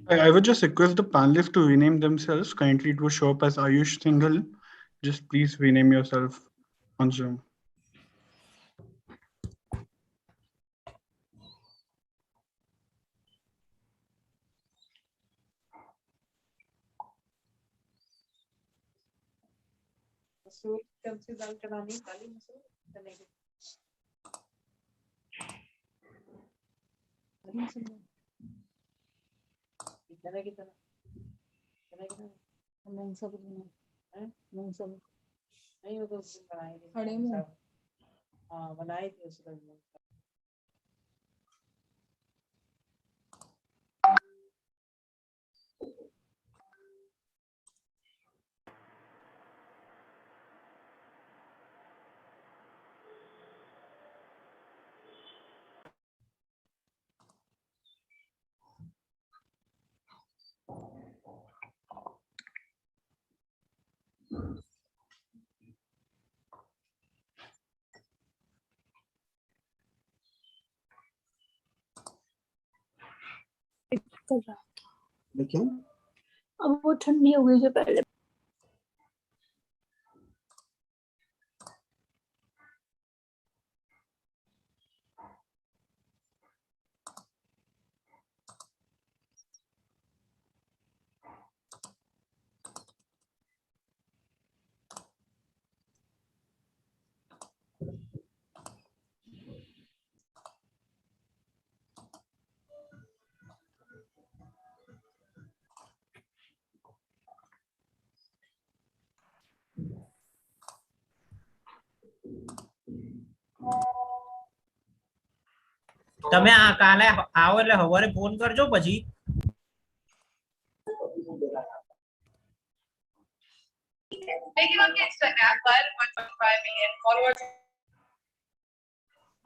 I would just request the panelists to rename themselves. Currently, it will show up as Ayush Singhal. Just please rename yourself on Zoom. कर रहा था लेकिन अब वो ठंडी हो गई जो पहले તમે આ કાલે આવો એટલે સવારે ફોન કરજો પછી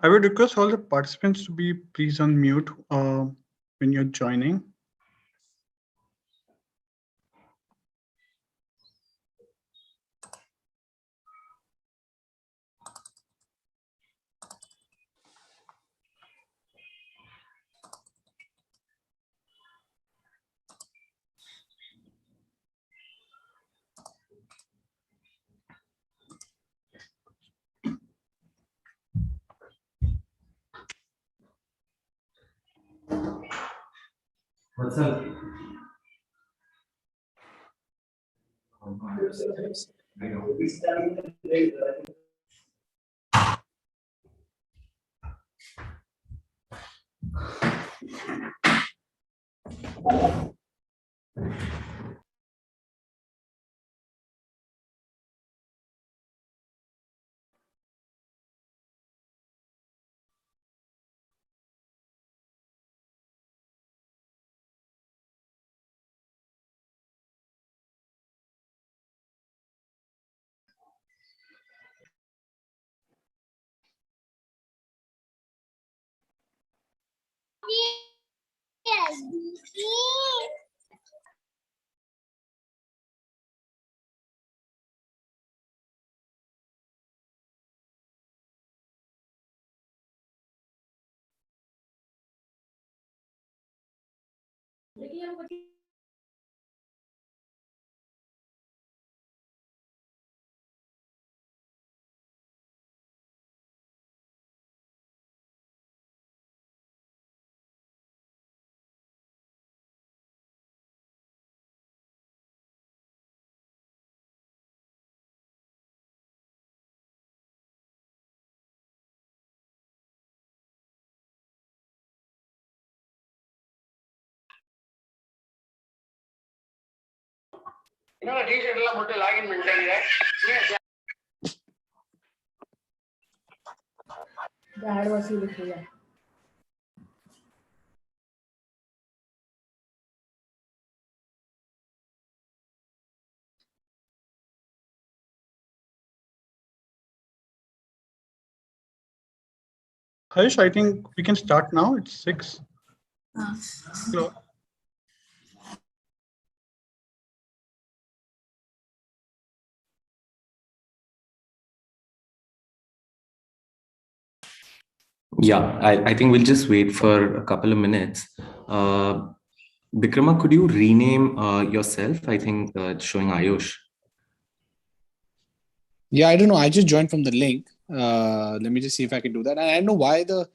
I would request all the participants to be please on mute when you're joining. What's up? I know. Harish, I think we can start now. It's 6. So, Yeah, I think we'll just wait for a couple of minutes. Bikrama, could you rename yourself? I think it's showing Ayush. Yeah, I don't know. I just joined from the link. Let me just see if I can do that. And I don't know why the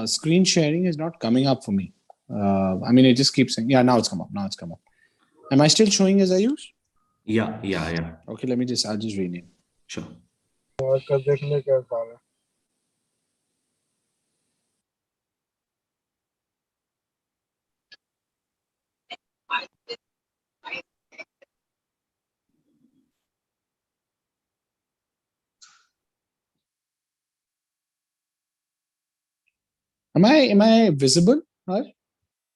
screen sharing is not coming up for me. I mean, it just keeps saying, yeah, now it's come up. Now it's come up. Am I still showing as Ayush? Yeah. Okay, I'll just rename. Sure. Am I visible? I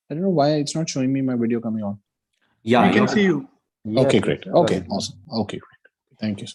don't know why it's not showing me my video coming on. Yeah, We can see you. Yes. Okay, great. Okay, awesome. Okay, great. Thank you.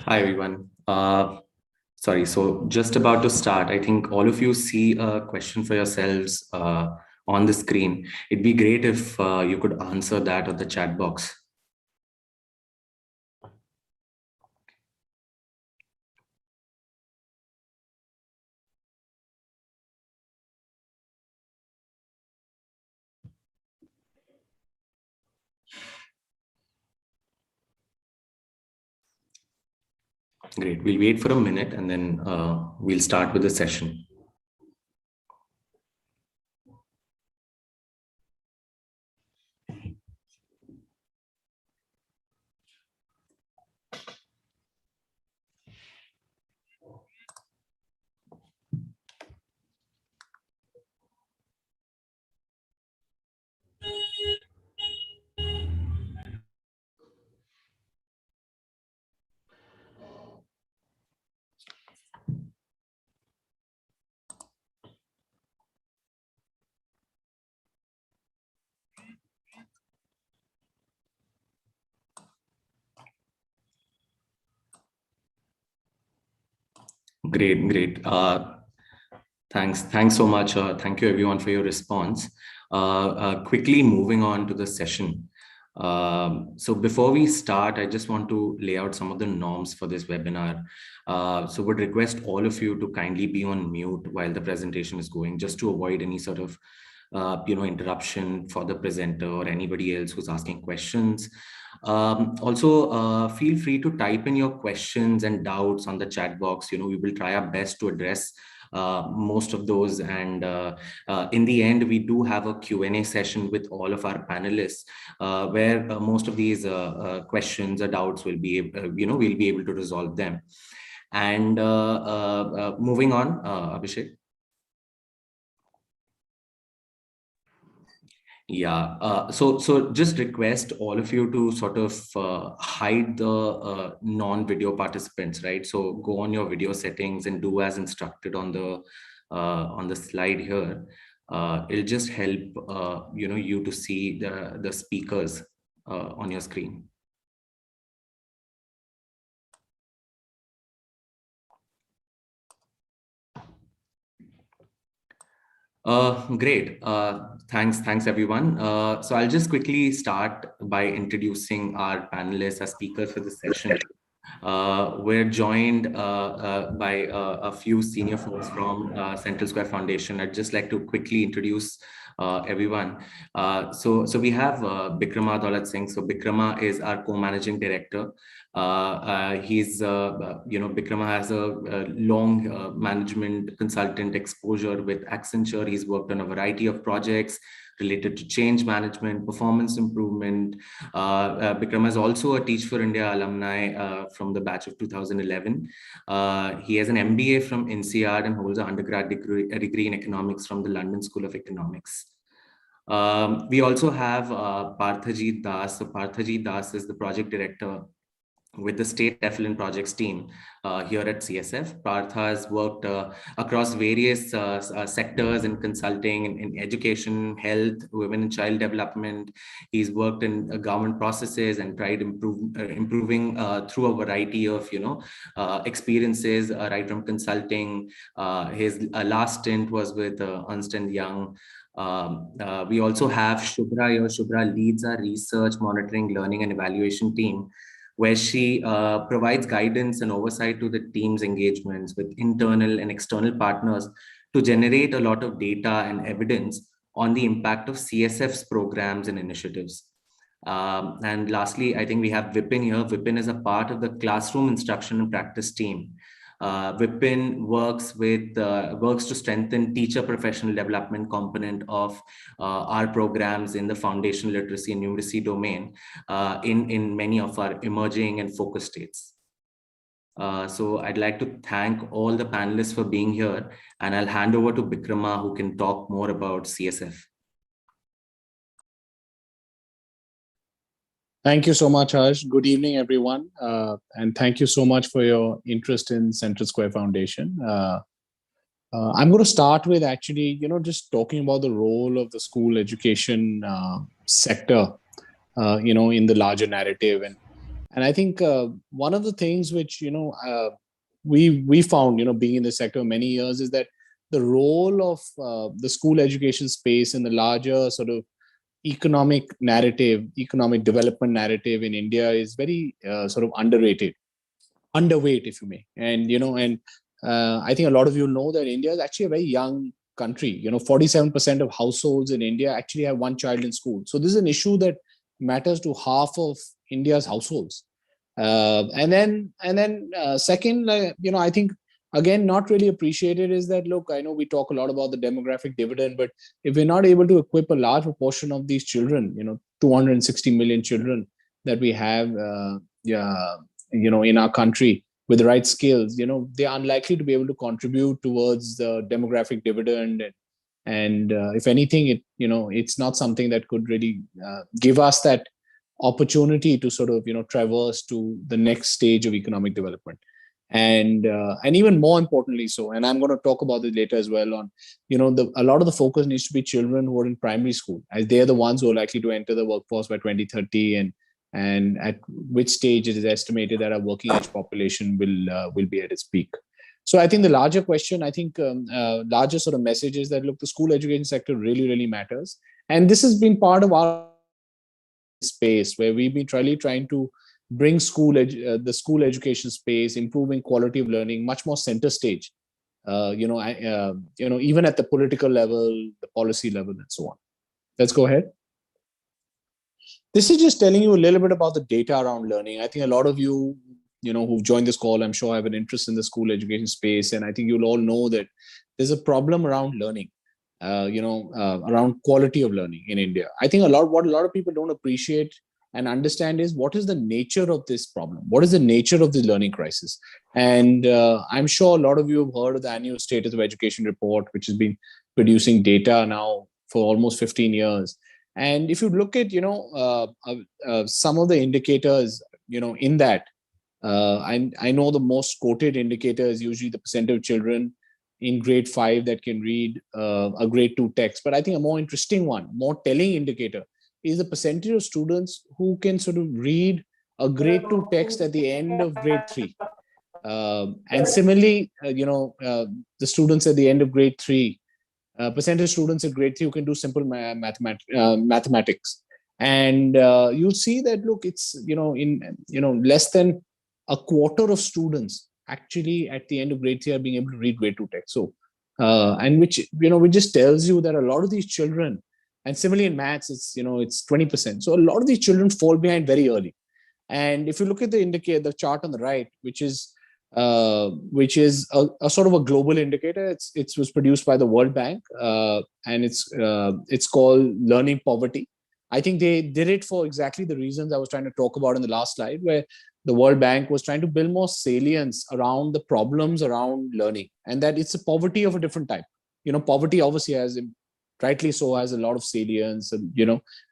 Hi, everyone. Sorry, so just about to start. I think all of you see a question for yourselves on the screen. It'd be great if you could answer that on the chat box. Great. We'll wait for a minute and then we'll start with the session. Great. Thanks so much. Thank you everyone for your response. Quickly moving on to the session. So before we start, I just want to lay out some of the norms for this webinar. So would request all of you to kindly be on mute while the presentation is going, just to avoid any sort of interruption for the presenter or anybody else who's asking questions. Also, feel free to type in your questions and doubts on the chat box. We will try our best to address most of those, and in the end we do have a Q&A session with all of our panelists where most of these questions or doubts will be we'll be able to resolve them. And moving on, Abhishek. Yeah, so just request all of you to sort of hide the non-video participants, right? So go on your video settings and do as instructed on the slide here. It'll just help you to see the speakers on your screen. Great. Thanks everyone. So I'll just quickly start by introducing our panelists as speakers for this session. We're joined by a few senior folks from Central Square Foundation. I'd just like to quickly introduce everyone. So we have Bikrama Daulat Singh. So Bikrama is our co-managing director. Bikrama has a long management consultant exposure with Accenture. He's worked on a variety of projects related to change management, performance improvement. Bikrama is also a Teach for India alumni from the batch of 2011. He has an MBA from INSEAD and holds an undergrad degree in economics from the London School of Economics. We also have Parthajeet Das. So Parthajeet Das is the project director with the State Effluent Projects team here at CSF. Partha has worked across various sectors in consulting, in education, health, women and child development. He's worked in government processes and tried improving through a variety of experiences, right from consulting. His last stint was with Ernst & Young. We also have Shubhra here. Shubhra leads our research, monitoring, learning and evaluation team, where she provides guidance and oversight to the team's engagements with internal and external partners to generate a lot of data and evidence on the impact of CSF's programs and initiatives. And lastly, I think we have Vipin here. Vipin is a part of the classroom instruction and practice team. Vipin works to strengthen teacher professional development component of our programs in the foundational literacy and numeracy domain in many of our emerging and focus states. So I'd like to thank all the panelists for being here, and I'll hand over to Bikrama, who can talk more about CSF. Thank you so much, Harsh. Good evening, everyone. And thank you so much for your interest in Central Square Foundation. I'm going to start with actually, just talking about the role of the school education sector, in the larger narrative. And I think one of the things which, we found, being in the sector many years, is that the role of the school education space in the larger sort of economic development narrative in India is very sort of underweight, if you may. And, I think a lot of you know that India is actually a very young country. 47% of households in India actually have one child in school. So this is an issue that matters to half of India's households. And then second, I think, again, not really appreciated is that, look, I know we talk a lot about the demographic dividend, but if we're not able to equip a large proportion of these children, 260 million children that we have, in our country with the right skills, they are unlikely to be able to contribute towards the demographic dividend. And if anything, it's not something that could really give us that opportunity to sort of, traverse to the next stage of economic development. And even more importantly so, and I'm going to talk about this later as well, on a lot of the focus needs to be children who are in primary school, as they're the ones who are likely to enter the workforce by 2030, and at which stage it is estimated that our working age population will be at its peak. So I think the larger question, larger sort of message is that, look, the school education sector really matters, and this has been part of our space where we've been trying to bring the school education space, improving quality of learning much more center stage even at the political level, the policy level, and so on. Let's go ahead. This is just telling you a little bit about the data around learning. I think a lot of you, who've joined this call, I'm sure have an interest in the school education space. And I think you'll all know that there's a problem around learning, around quality of learning in India. I think what a lot of people don't appreciate and understand is what is the nature of this problem? What is the nature of the learning crisis? And I'm sure a lot of you have heard of the annual Status of Education report, which has been producing data now for almost 15 years. And if you look at, some of the indicators, in that, I know the most quoted indicator is usually the percentage of children in grade 5 that can read a grade 2 text. But I think a more interesting one, more telling indicator is the percentage of students who can sort of read a grade 2 text at the end of grade 3. And similarly, the students at the end of grade 3, percentage of students at grade 3 who can do simple mathematics. And you'll see that, look, it's, less than a quarter of students actually at the end of grade 3 are being able to read grade 2 text. So, and which just tells you that a lot of these children, and similarly in maths, it's 20%. So a lot of these children fall behind very early. And if you look at the chart on the right, which is a sort of a global indicator, it was produced by the World Bank, and it's called learning poverty. I think they did it for exactly the reasons I was trying to talk about in the last slide, where the World Bank was trying to build more salience around the problems around learning, and that it's a poverty of a different type. Poverty obviously rightly so has a lot of salience and,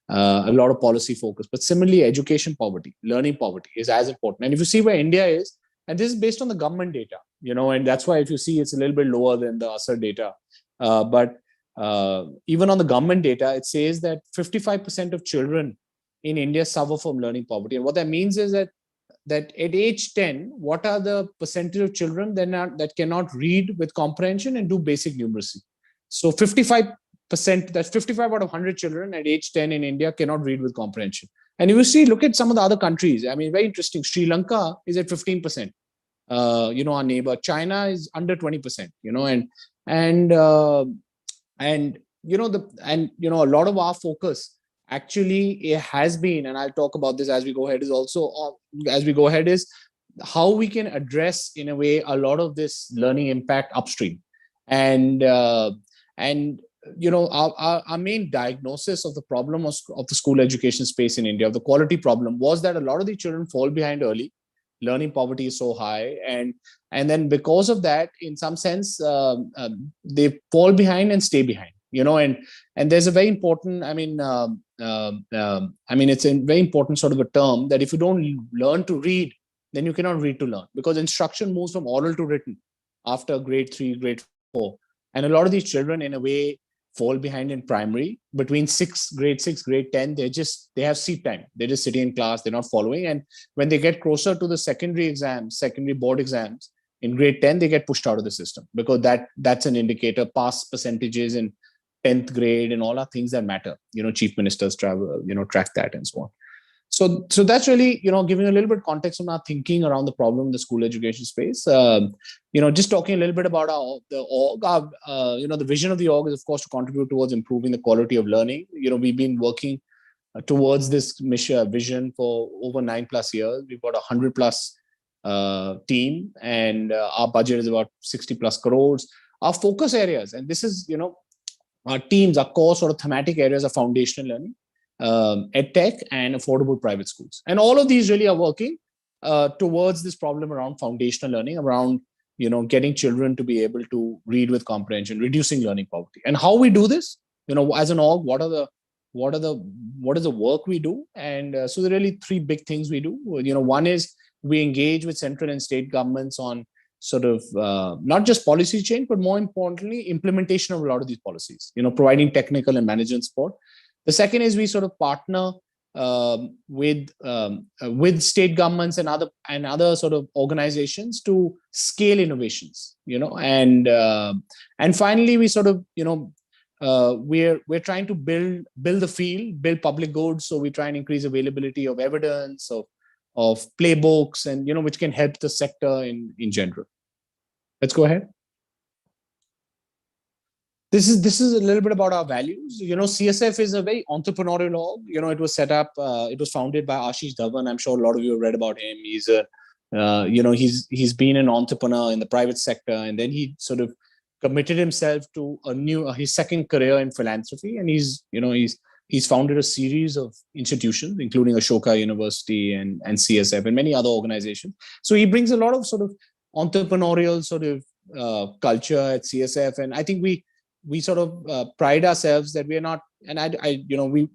a lot of policy focus. But similarly, education poverty, learning poverty is as important. And if you see where India is, and this is based on the government data, and that's why if you see it's a little bit lower than the ASER data. But even on the government data, it says that 55% of children in India suffer from learning poverty. And what that means is that at age 10, what are the percentage of children that cannot read with comprehension and do basic numeracy? So 55%, that's 55 out of 100 children at age 10 in India cannot read with comprehension. And you will see, look at some of the other countries. I mean, very interesting. Sri Lanka is at 15%. Our neighbor China is under 20%. A lot of our focus actually it has been, and I'll talk about this as we go ahead, is how we can address in a way a lot of this learning impact upstream. And our main diagnosis of the problem of the school education space in India, of the quality problem, was that a lot of these children fall behind early. Learning poverty is so high, and then because of that, in some sense, they fall behind and stay behind. And there's a very important, it's a very important sort of a term that if you don't learn to read, then you cannot read to learn, because instruction moves from oral to written after grade 3, grade 4. And a lot of these children, in a way, fall behind in primary. Between grade 6, grade 10, they have seat time. They're just sitting in class, they're not following. And when they get closer to the secondary board exams, in grade 10, they get pushed out of the system, because that's an indicator. Pass percentages in 10th grade and all are things that matter. Chief ministers track that and so on. So that's really, giving a little bit of context on our thinking around the problem in the school education space. Just talking a little bit about the org. The vision of the org is, of course, to contribute towards improving the quality of learning. We've been working towards this mission vision for over 9+ years. We've got 100+ team, and our budget is about 60+ crores. Our focus areas, and this is, our teams, our core sort of thematic areas are foundational learning, EdTech, and affordable private schools. And all of these really are working towards this problem around foundational learning, around getting children to be able to read with comprehension, reducing learning poverty. And how we do this, as an org, what is the work we do? And so there are really 3 big things we do. One is we engage with central and state governments on sort of not just policy change, but more importantly, implementation of a lot of these policies, providing technical and management support. The second is we sort of partner with state governments and other sort of organizations to scale innovations, and finally we sort of, we're trying to build the field, build public goods. So we try and increase availability of evidence, of playbooks, and which can help the sector in general. Let's go ahead. this is a little bit about our values. CSF is a very entrepreneurial org. It was set up, it was founded by Ashish Dhawan. I'm sure a lot of you have read about him. He's he's been an entrepreneur in the private sector, and then he sort of committed himself to his second career in philanthropy. And he's founded a series of institutions, including Ashoka University and CSF and many other organizations. So he brings a lot of sort of entrepreneurial sort of culture at CSF. And I think we sort of pride ourselves that we're not, and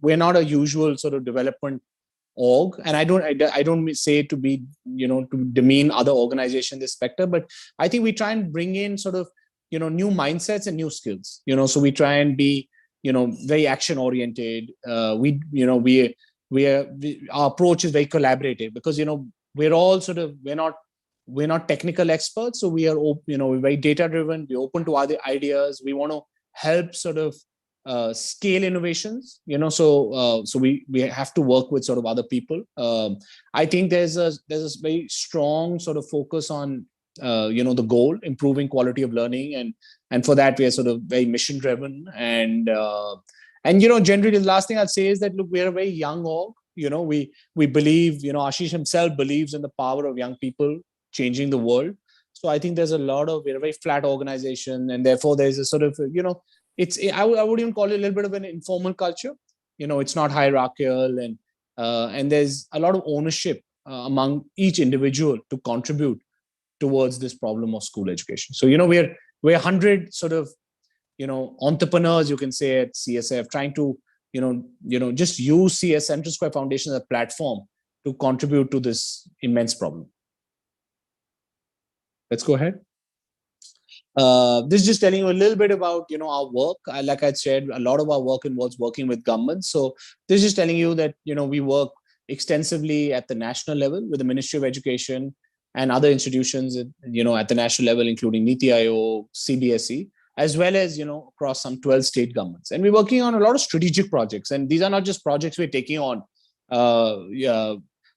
we're not a usual sort of development org. And I don't say it to be, to demean other organizations in this specter, but I think we try and bring in sort of, new mindsets and new skills, so we try and be, very action oriented. Our approach is very collaborative because, we're all sort of, we're not technical experts. So we are, we're very data driven. We're open to other ideas. We want to help sort of scale innovations, so we have to work with sort of other people. I think there's a very strong sort of focus on, the goal, improving quality of learning. And for that, we are sort of very mission driven. And generally the last thing I'd say is that, look, we're a very young org. We believe, Ashish himself believes in the power of young people changing the world. So I think there's we're a very flat organization, and therefore there's a sort of, I would even call it a little bit of an informal culture. It's not hierarchical, and there's a lot of ownership among each individual to contribute towards this problem of school education. So, we're 100 sort of, entrepreneurs, you can say, at CSF, trying to, just use Central Square Foundation as a platform to contribute to this immense problem. Let's go ahead. This is just telling you a little bit about, our work. Like I said, a lot of our work involves working with governments. So this is just telling you that, we work extensively at the national level with the Ministry of Education and other institutions, at the national level, including Niti Aayog, CBSE, as well as, across some 12 state governments. And we're working on a lot of strategic projects. And these are not just projects we're taking on.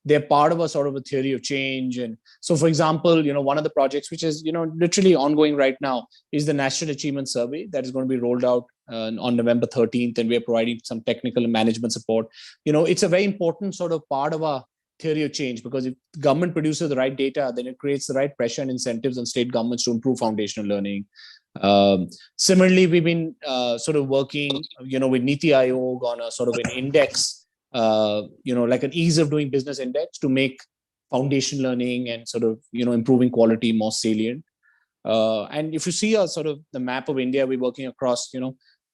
They're part of a sort of a theory of change. And so, for example, one of the projects, which is, literally ongoing right now, is the National Achievement Survey that is going to be rolled out on November 13th. And we're providing some technical and management support. It's a very important sort of part of our theory of change, because if the government produces the right data, then it creates the right pressure and incentives on state governments to improve foundational learning. Similarly, we've been sort of working, with Niti Aayog on a sort of an index, like an ease of doing business index to make foundation learning and sort of, improving quality more salient. And if you see a sort of the map of India, we're working across,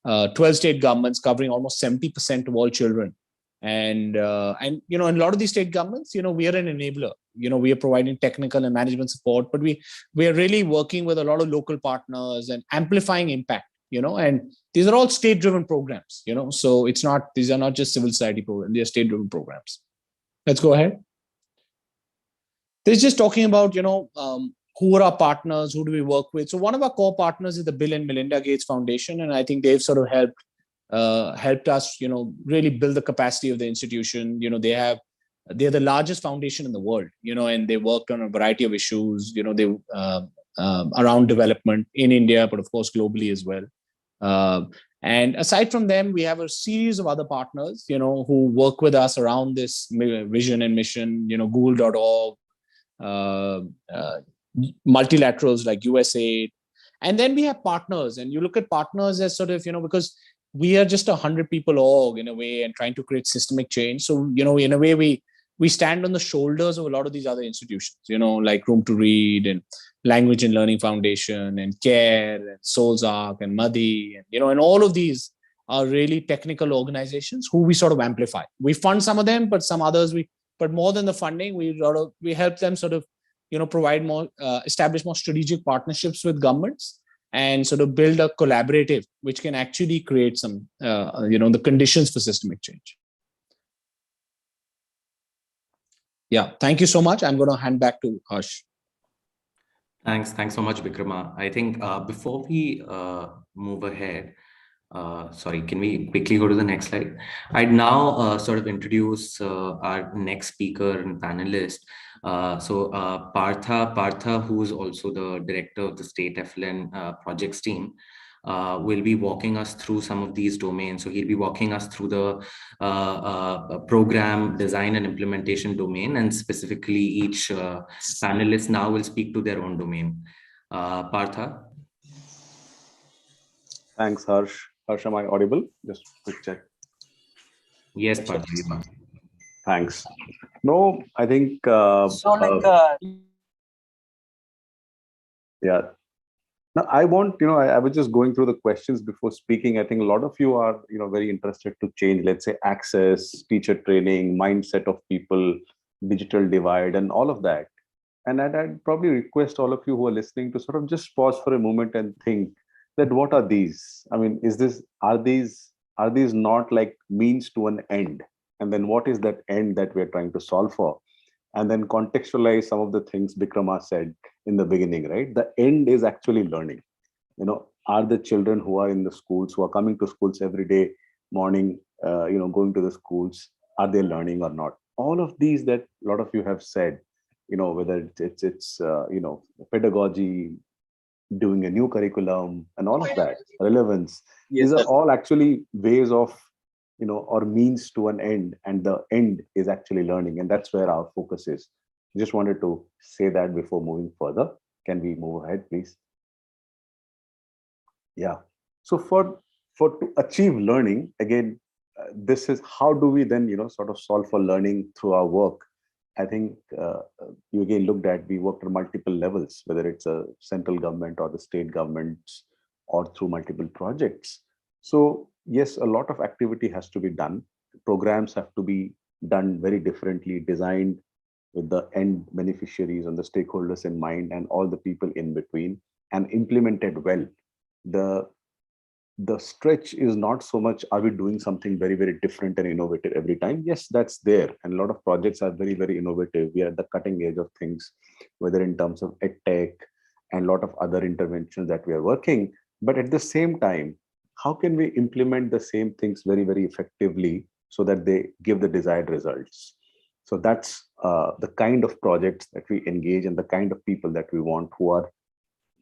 12 state governments covering almost 70% of all children. And in a lot of these state governments, we are an enabler. We are providing technical and management support, but we are really working with a lot of local partners and amplifying impact. And these are all state-driven programs. So these are not just civil society programs; they are state-driven programs. Let's go ahead. This is just talking about who are our partners, who do we work with. So one of our core partners is the Bill and Melinda Gates Foundation, and I think they've sort of helped us, really build the capacity of the institution. They're the largest foundation in the world, and they worked on a variety of issues, around development in India, but of course globally as well. And aside from them, we have a series of other partners, who work with us around this vision and mission. Google.org, multilaterals like USAID, and then we have partners. And you look at partners as sort of, because we are just 100 people org in a way, and trying to create systemic change. So, in a way, we stand on the shoulders of a lot of these other institutions, like Room to Read and Language and Learning Foundation and CARE and Souls Arc and Madi, and all of these are really technical organizations who we sort of amplify. We fund some of them, but some others but more than the funding, we help them sort of, provide more, establish more strategic partnerships with governments, and sort of build a collaborative, which can actually create some, the conditions for systemic change. Yeah, thank you so much. I'm going to hand back to Harsh. Thanks so much, Vikrama. I think before we move ahead, sorry, can we quickly go to the next slide? I'd now sort of introduce our next speaker and panelist. So Partha, who's also the director of the State FLN projects team. will be walking us through some of these domains. So he'll be walking us through the program design and implementation domain, and specifically each panelist now will speak to their own domain. Partha? Thanks, Harsh. Harsh, am I audible? Just quick check. Yes, Partha. Thanks. No, I think yeah. Now I want, I was just going through the questions before speaking. I think a lot of you are, very interested to change, let's say, access, teacher training, mindset of people, digital divide, and all of that. And I'd probably request all of you who are listening to sort of just pause for a moment and think that what are these? I mean, are these not like means to an end? And then what is that end that we're trying to solve for? And then contextualize some of the things Bikrama said in the beginning, right? The end is actually learning. Are the children who are in the schools, who are coming to schools every day morning, going to the schools, are they learning or not? All of these that a lot of you have said, whether it's pedagogy, doing a new curriculum, and all of that, relevance. These are all actually ways of, or means to an end, and the end is actually learning, and that's where our focus is. Just wanted to say that before moving further. Can we move ahead, please? Yeah. So for to achieve learning, again, this is how do we then, sort of solve for learning through our work. I think you again looked at, we worked on multiple levels, whether it's a central government or the state governments or through multiple projects. So yes, a lot of activity has to be done. Programs have to be done very differently, designed with the end beneficiaries and the stakeholders in mind and all the people in between, and implemented well. The stretch is not so much, are we doing something very, very different and innovative every time? Yes, that's there. And a lot of projects are very, very innovative. We are at the cutting edge of things, whether in terms of EdTech and a lot of other interventions that we are working. But at the same time, how can we implement the same things very, very effectively so that they give the desired results? So that's the kind of projects that we engage and the kind of people that we want, who are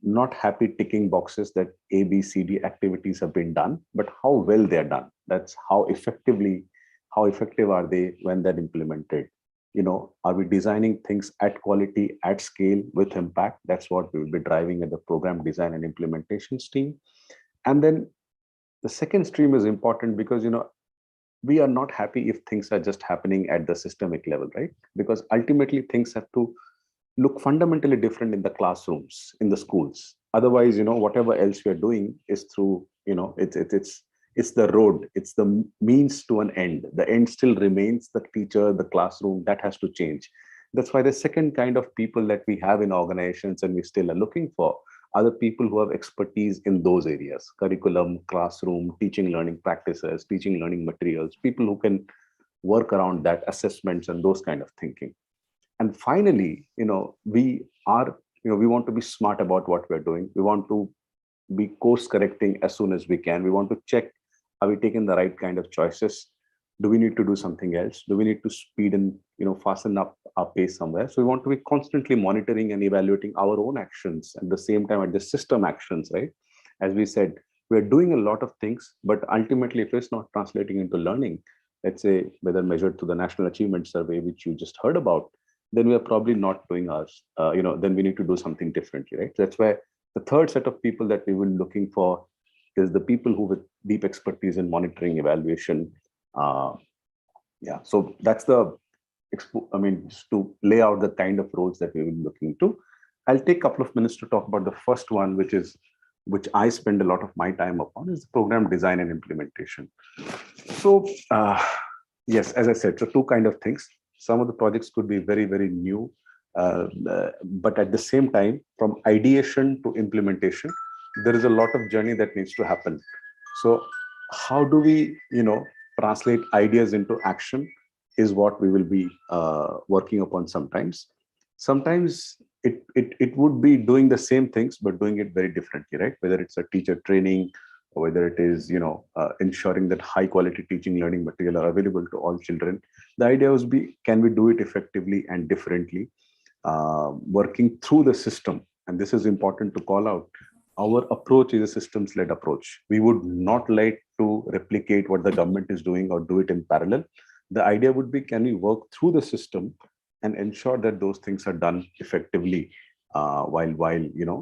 not happy ticking boxes that A, B, C, D activities have been done, but how well they're done. That's how effective are they when they're implemented? Are we designing things at quality, at scale, with impact? That's what we will be driving at the program design and implementation team. And then the second stream is important because, we are not happy if things are just happening at the systemic level, right? Because ultimately things have to look fundamentally different in the classrooms, in the schools. Otherwise, whatever else we are doing is through, it's the road, it's the means to an end. The end still remains the teacher, the classroom. That has to change. That's why the second kind of people that we have in organizations and we still are looking for are the people who have expertise in those areas: curriculum, classroom, teaching, learning practices, teaching, learning materials, people who can work around that, assessments and those kind of thinking. And finally, we want to be smart about what we're doing. We want to be course correcting as soon as we can. We want to check, are we taking the right kind of choices? Do we need to do something else? Do we need to speed and, fasten up our pace somewhere? So we want to be constantly monitoring and evaluating our own actions at the same time at the system actions, right? As we said, we're doing a lot of things, but ultimately if it's not translating into learning, let's say whether measured through the National Achievement Survey, which you just heard about, then we are probably not doing ours. Then we need to do something differently, right? That's why the third set of people that we will be looking for is the people who with deep expertise in monitoring, evaluation. So that's just to lay out the kind of roles that we will be looking to. I'll take a couple of minutes to talk about the first one, which I spend a lot of my time upon, is the program design and implementation. So yes, as I said, so two kind of things. Some of the projects could be very, very new, but at the same time, from ideation to implementation, there is a lot of journey that needs to happen. So how do we, translate ideas into action is what we will be working upon sometimes. Sometimes it would be doing the same things, but doing it very differently, right? Whether it's a teacher training, or whether it is, ensuring that high quality teaching learning material are available to all children. The idea was can we do it effectively and differently, working through the system. And this is important to call out. our approach is a systems-led approach. We would not like to replicate what the government is doing or do it in parallel. The idea would be, can we work through the system and ensure that those things are done effectively while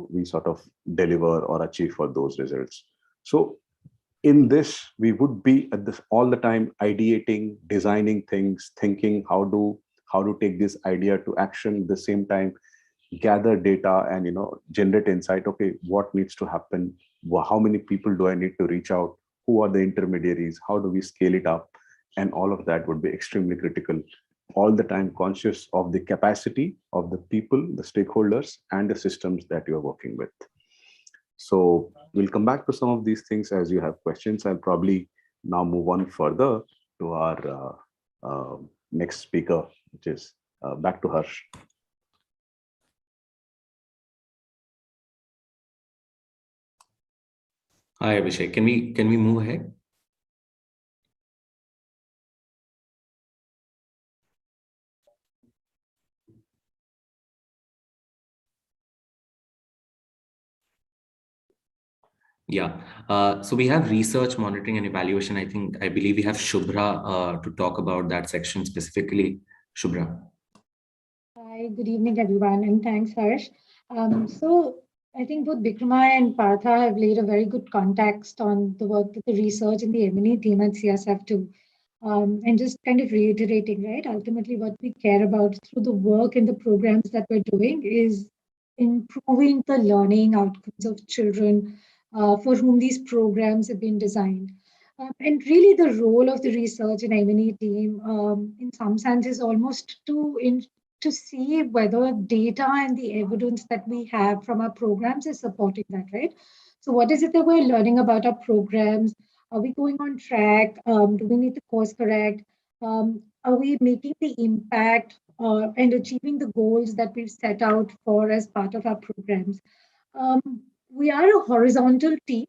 we sort of deliver or achieve for those results. So in this, we would be at this all the time ideating, designing things, thinking how to take this idea to action, at the same time gather data and generate insight. Okay, what needs to happen? How many people do I need to reach out? Who are the intermediaries? How do we scale it up? And all of that would be extremely critical. All the time conscious of the capacity of the people, the stakeholders, and the systems that you're working with. So we'll come back to some of these things as you have questions. I'll probably now move on further to our next speaker, which is back to Harsh. Hi, Abhishek. Can we move ahead? Yeah. So we have research, monitoring, and evaluation. I believe we have Shubhra to talk about that section specifically. Shubhra. Hi, good evening, everyone, and thanks, Harsh. So I think both Bikrama and Partha have laid a very good context on the work that the research and the M&E team at CSF do. And just kind of reiterating, right? Ultimately, what we care about through the work and the programs that we're doing is improving the learning outcomes of children for whom these programs have been designed. And really, the role of the research and M&E team, in some sense, is almost to see whether data and the evidence that we have from our programs is supporting that, right? So, what is it that we're learning about our programs? Are we going on track? Do we need to course correct? Are we making the impact and achieving the goals that we've set out for as part of our programs? We are a horizontal team,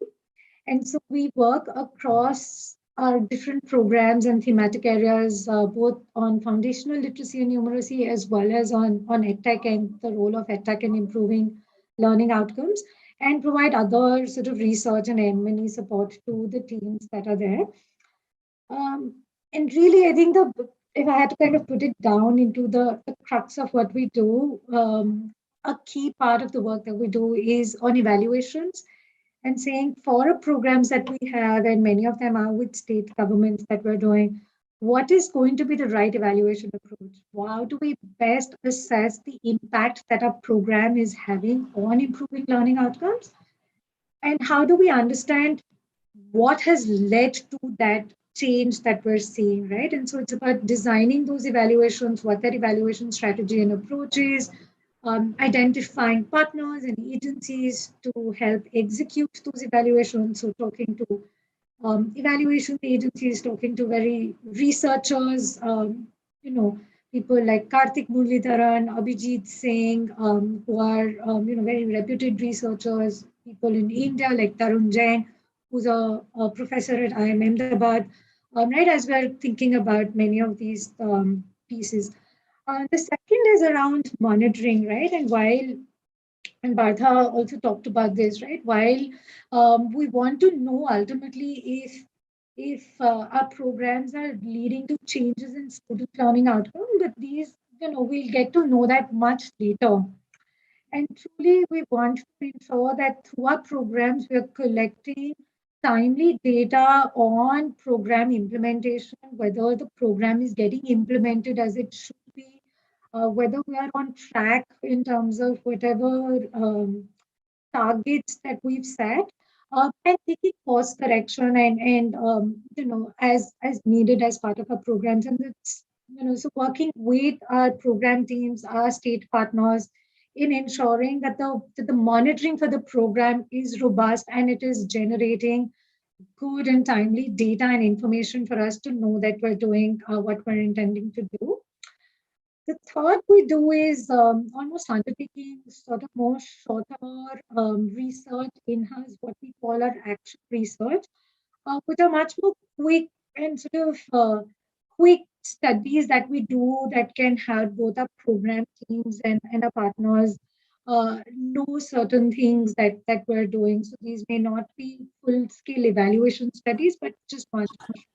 and so we work across our different programs and thematic areas, both on foundational literacy and numeracy, as well as on EdTech and the role of EdTech in improving learning outcomes, and provide other sort of research and M&E support to the teams that are there. And really, I think if I had to kind of put it down into the crux of what we do, a key part of the work that we do is on evaluations and saying for the programs that we have, and many of them are with state governments that we're doing, what is going to be the right evaluation approach? How do we best assess the impact that our program is having on improving learning outcomes? And how do we understand what has led to that change that we're seeing, right? And so it's about designing those evaluations, what their evaluation strategy and approach is, identifying partners and agencies to help execute those evaluations. So talking to evaluation agencies, talking to very researchers, people like Karthik Muralidharan, Abhijit Singh, who are, very reputed researchers, people in India like Tarun Jain, who's a professor at IIM Ahmedabad, right, as we're thinking about many of these pieces. The second is around monitoring, right? And Partha also talked about this, right? While we want to know ultimately if our programs are leading to changes in student learning outcome, but these, we'll get to know that much later. And truly, we want to ensure that through our programs, we are collecting timely data on program implementation, whether the program is getting implemented as it should be, whether we are on track in terms of whatever targets that we've set, and taking course correction and as needed as part of our programs. And it's, so working with our program teams, our state partners, in ensuring that the monitoring for the program is robust and it is generating good and timely data and information for us to know that we're doing what we're intending to do. The third we do is almost undertaking sort of more shorter research in-house, what we call our action research, which are much more quick and sort of quick studies that we do that can help both our program teams and our partners know certain things that we're doing. So these may not be full-scale evaluation studies, but just much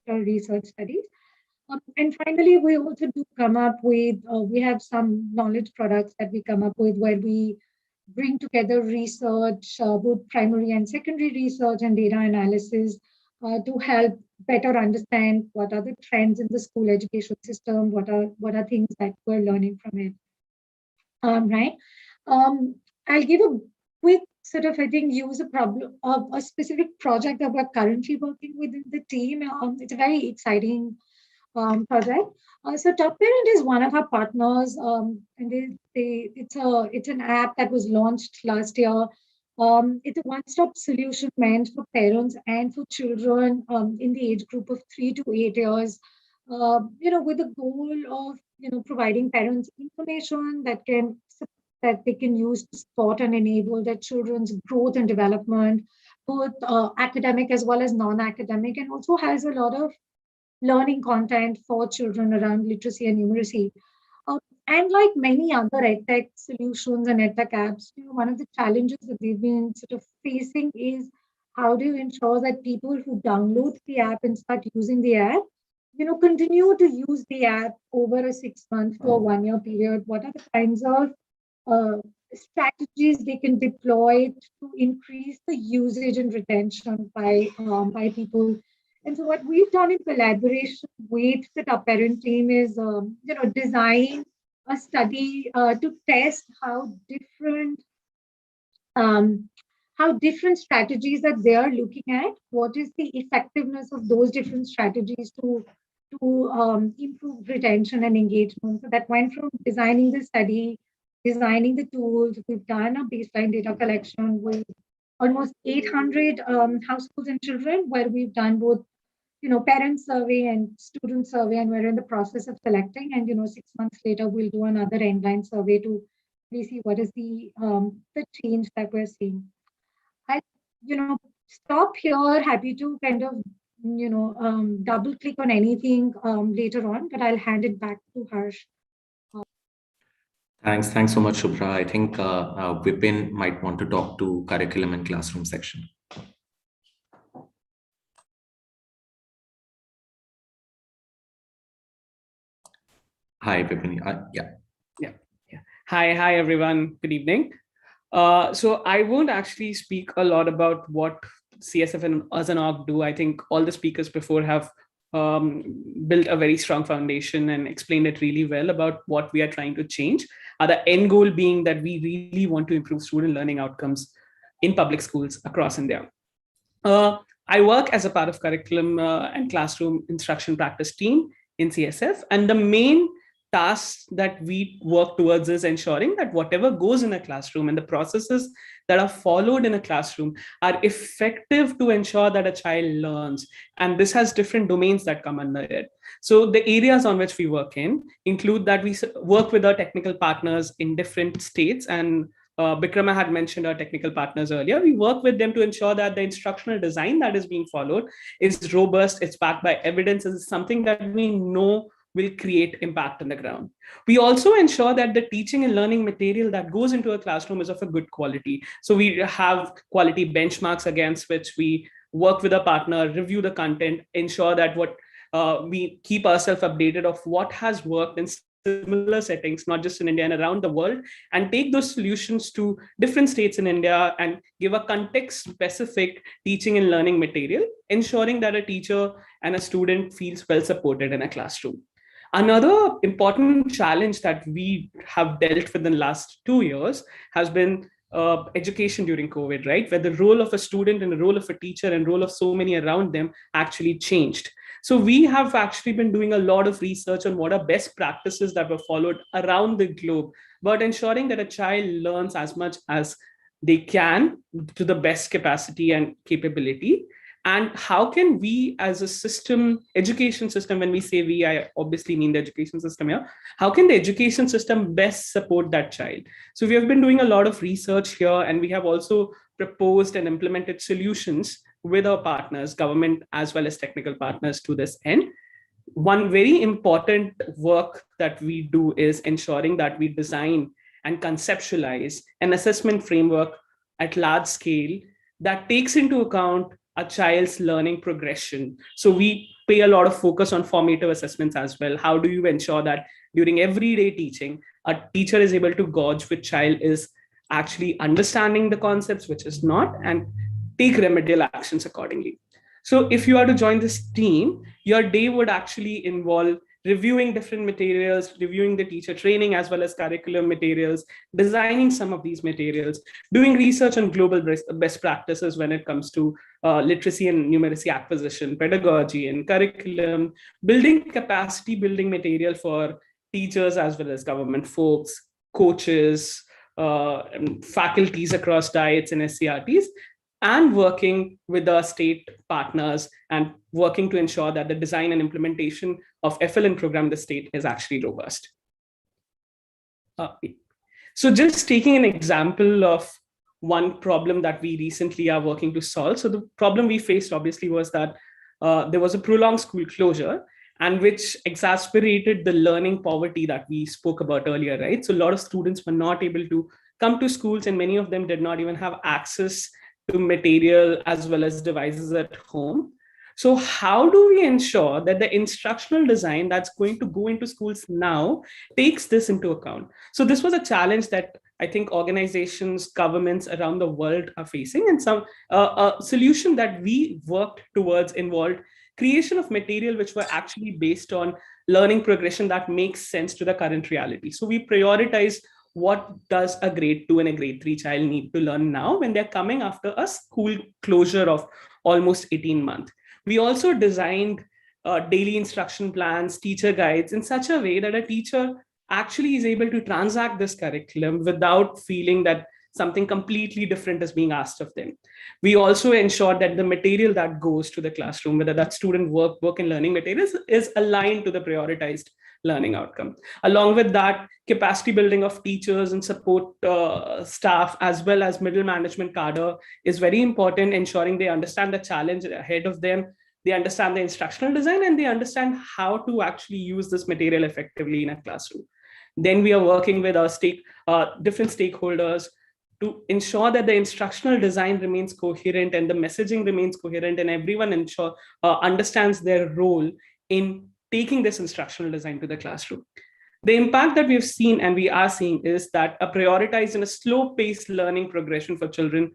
more research studies. And finally, we also do come up with, we have some knowledge products that we come up with where we bring together research, both primary and secondary research and data analysis to help better understand what are the trends in the school education system, what are things that we're learning from it. Right. Um, I'll give a quick sort of, I think, use a problem of a specific project that we're currently working with in the team. It's a very exciting project. So Top Parent is one of our partners, and it's an app that was launched last year. It's a one-stop solution meant for parents and for children in the age group of 3 to 8 years. With the goal of providing parents information that they can use to support and enable their children's growth and development, both academic as well as non-academic, and also has a lot of learning content for children around literacy and numeracy. And like many other edtech solutions and edtech apps, one of the challenges that they've been sort of facing is how do you ensure that people who download the app and start using the app, continue to use the app over a 6 month to a 1 year period? What are the kinds of strategies they can deploy to increase the usage and retention by people? And so what we've done in collaboration with the Top Parent team is, design a study to test how different strategies that they are looking at, what is the effectiveness of those different strategies to improve retention and engagement. So that went from designing the study, designing the tools. We've done a baseline data collection with almost 800 households and children, where we've done both parent survey and student survey, and we're in the process of selecting. And 6 months later, we'll do another endline survey to really see what is the change that we're seeing. I stop here. Happy to kind of double click on anything later on, but I'll hand it back to Harsh. Thanks so much, Shubhra. I think Vipin might want to talk to curriculum and classroom section. Hi, Vipin. Yeah. Hi, everyone. Good evening. So I won't actually speak a lot about what CSF and as an org do. I think all the speakers before have built a very strong foundation and explained it really well about what we are trying to change. The end goal being that we really want to improve student learning outcomes in public schools across India. I work as a part of curriculum and classroom instruction practice team in CSF, and the main task that we work towards is ensuring that whatever goes in a classroom and the processes that are followed in a classroom are effective to ensure that a child learns. And this has different domains that come under it. So the areas on which we work in include that we work with our technical partners in different states, and Bikrama had mentioned our technical partners earlier. We work with them to ensure that the instructional design that is being followed is robust, it's backed by evidence, is something that we know will create impact on the ground. We also ensure that the teaching and learning material that goes into a classroom is of a good quality. So we have quality benchmarks against which we work with a partner, review the content, ensure that we keep ourselves updated of what has worked in similar settings, not just in India and around the world, and take those solutions to different states in India and give a context-specific teaching and learning material, ensuring that a teacher and a student feels well supported in a classroom. Another important challenge that we have dealt with in the last 2 years has been education during COVID, right? Where the role of a student and the role of a teacher and role of so many around them actually changed. So we have actually been doing a lot of research on what are best practices that were followed around the globe, but ensuring that a child learns as much as they can to the best capacity and capability. And how can we as a system, education system, when we say we, I obviously mean the education system here, how can the education system best support that child? So we have been doing a lot of research here, and we have also proposed and implemented solutions with our partners, government as well as technical partners to this end. One very important work that we do is ensuring that we design and conceptualize an assessment framework at large scale that takes into account a child's learning progression. So we pay a lot of focus on formative assessments as well. How do you ensure that during everyday teaching, a teacher is able to gauge which child is actually understanding the concepts, which is not, and take remedial actions accordingly. So if you are to join this team, your day would actually involve reviewing different materials, reviewing the teacher training as well as curriculum materials, designing some of these materials, doing research on global best practices when it comes to literacy and numeracy acquisition, pedagogy and curriculum, building capacity building material for teachers as well as government folks, coaches, faculties across diets and SCRTs, and working with the state partners and working to ensure that the design and implementation of FLN program in the state is actually robust. So just taking an example of one problem that we recently are working to solve. So the problem we faced obviously was that there was a prolonged school closure, and which exacerbated the learning poverty that we spoke about earlier, right? So a lot of students were not able to come to schools, and many of them did not even have access to material as well as devices at home. So how do we ensure that the instructional design that's going to go into schools now takes this into account? So this was a challenge that I think organizations, governments around the world are facing, and some a solution that we worked towards involved creation of material which were actually based on learning progression that makes sense to the current reality. So we prioritize what does a grade 2 and a grade 3 child need to learn now when they're coming after a school closure of almost 18 months. We also designed daily instruction plans, teacher guides in such a way that a teacher actually is able to transact this curriculum without feeling that something completely different is being asked of them. We also ensure that the material that goes to the classroom, whether that's student work and learning materials, is aligned to the prioritized learning outcome. Along with that, capacity building of teachers and support staff, as well as middle management cadre, is very important, ensuring they understand the challenge ahead of them, they understand the instructional design, and they understand how to actually use this material effectively in a classroom. Then we are working with our different stakeholders to ensure that the instructional design remains coherent and the messaging remains coherent, and everyone understands their role in taking this instructional design to the classroom. The impact that we've seen and we are seeing is that a prioritized and a slow-paced learning progression for children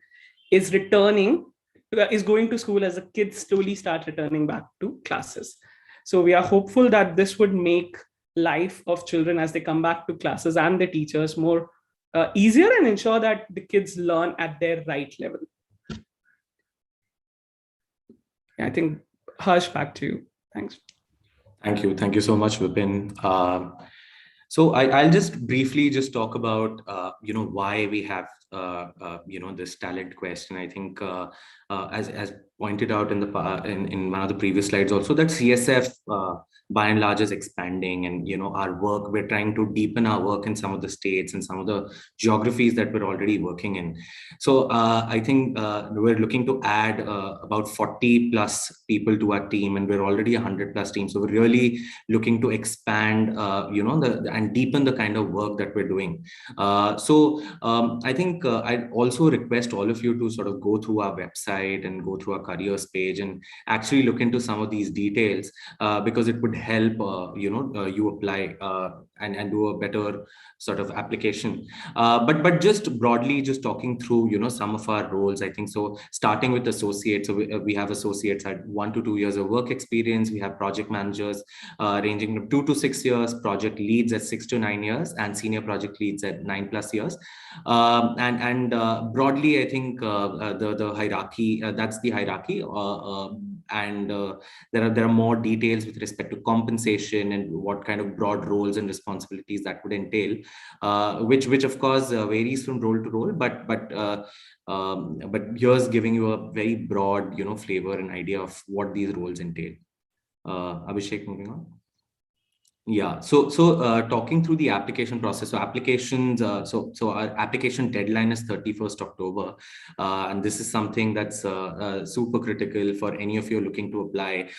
is going to school as the kids slowly start returning back to classes. So we are hopeful that this would make life of children as they come back to classes and the teachers more easier, and ensure that the kids learn at their right level. I think, Harsh, back to you. Thanks. Thank you. Thank you so much, Vipin. So I'll just briefly just talk about, why we have, this talent quest. And I think, as pointed out in one of the previous slides also, that CSF by and large is expanding, and our work, we're trying to deepen our work in some of the states and some of the geographies that we're already working in. So I think we're looking to add about 40 plus people to our team, and we're already 100 plus team. So we're really looking to expand, and deepen the kind of work that we're doing. I think I'd also request all of you to sort of go through our website and go through our careers page and actually look into some of these details, because it would help you apply and do a better sort of application. But just broadly, just talking through some of our roles, I think so. Starting with associates, so we have associates at 1 to 2 years of work experience. We have project managers ranging from 2 to 6 years, project leads at 6 to 9 years, and senior project leads at 9+ years. And broadly, I think the hierarchy, that's the hierarchy. And there are more details with respect to compensation and what kind of broad roles and responsibilities that would entail, which of course varies from role to role, but here's giving you a very broad flavor and idea of what these roles entail. Abhishek, moving on. Yeah. So talking through the application process. So applications. So our application deadline is 31st October, and this is something that's super critical for any of you looking to apply,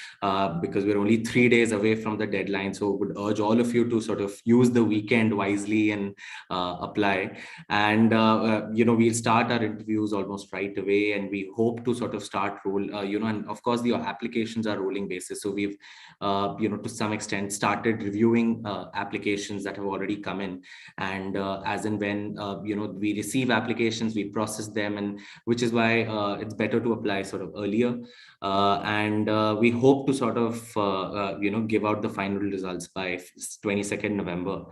because we're only 3 days away from the deadline. So would urge all of you to sort of use the weekend wisely and apply. And we'll start our interviews almost right away, and we hope to sort of start and of course the applications are rolling basis. So we've to some extent started reviewing applications that have already come in, and as and when we receive applications, we process them, and which is why it's better to apply sort of earlier, and we hope to sort of give out the final results by 22nd November.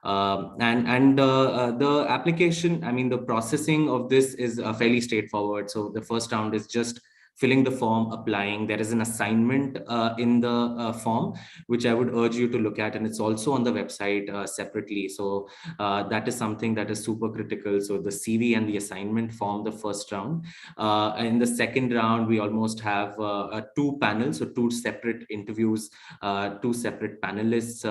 The application, I mean, the processing of this is fairly straightforward. So the first round is just filling the form, applying. There is an assignment in the form, which I would urge you to look at. And it's also on the website separately. So that is something that is super critical. So the CV and the assignment form the first round. In the second round, we almost have 2 panels, so 2 separate interviews, 2 separate panelists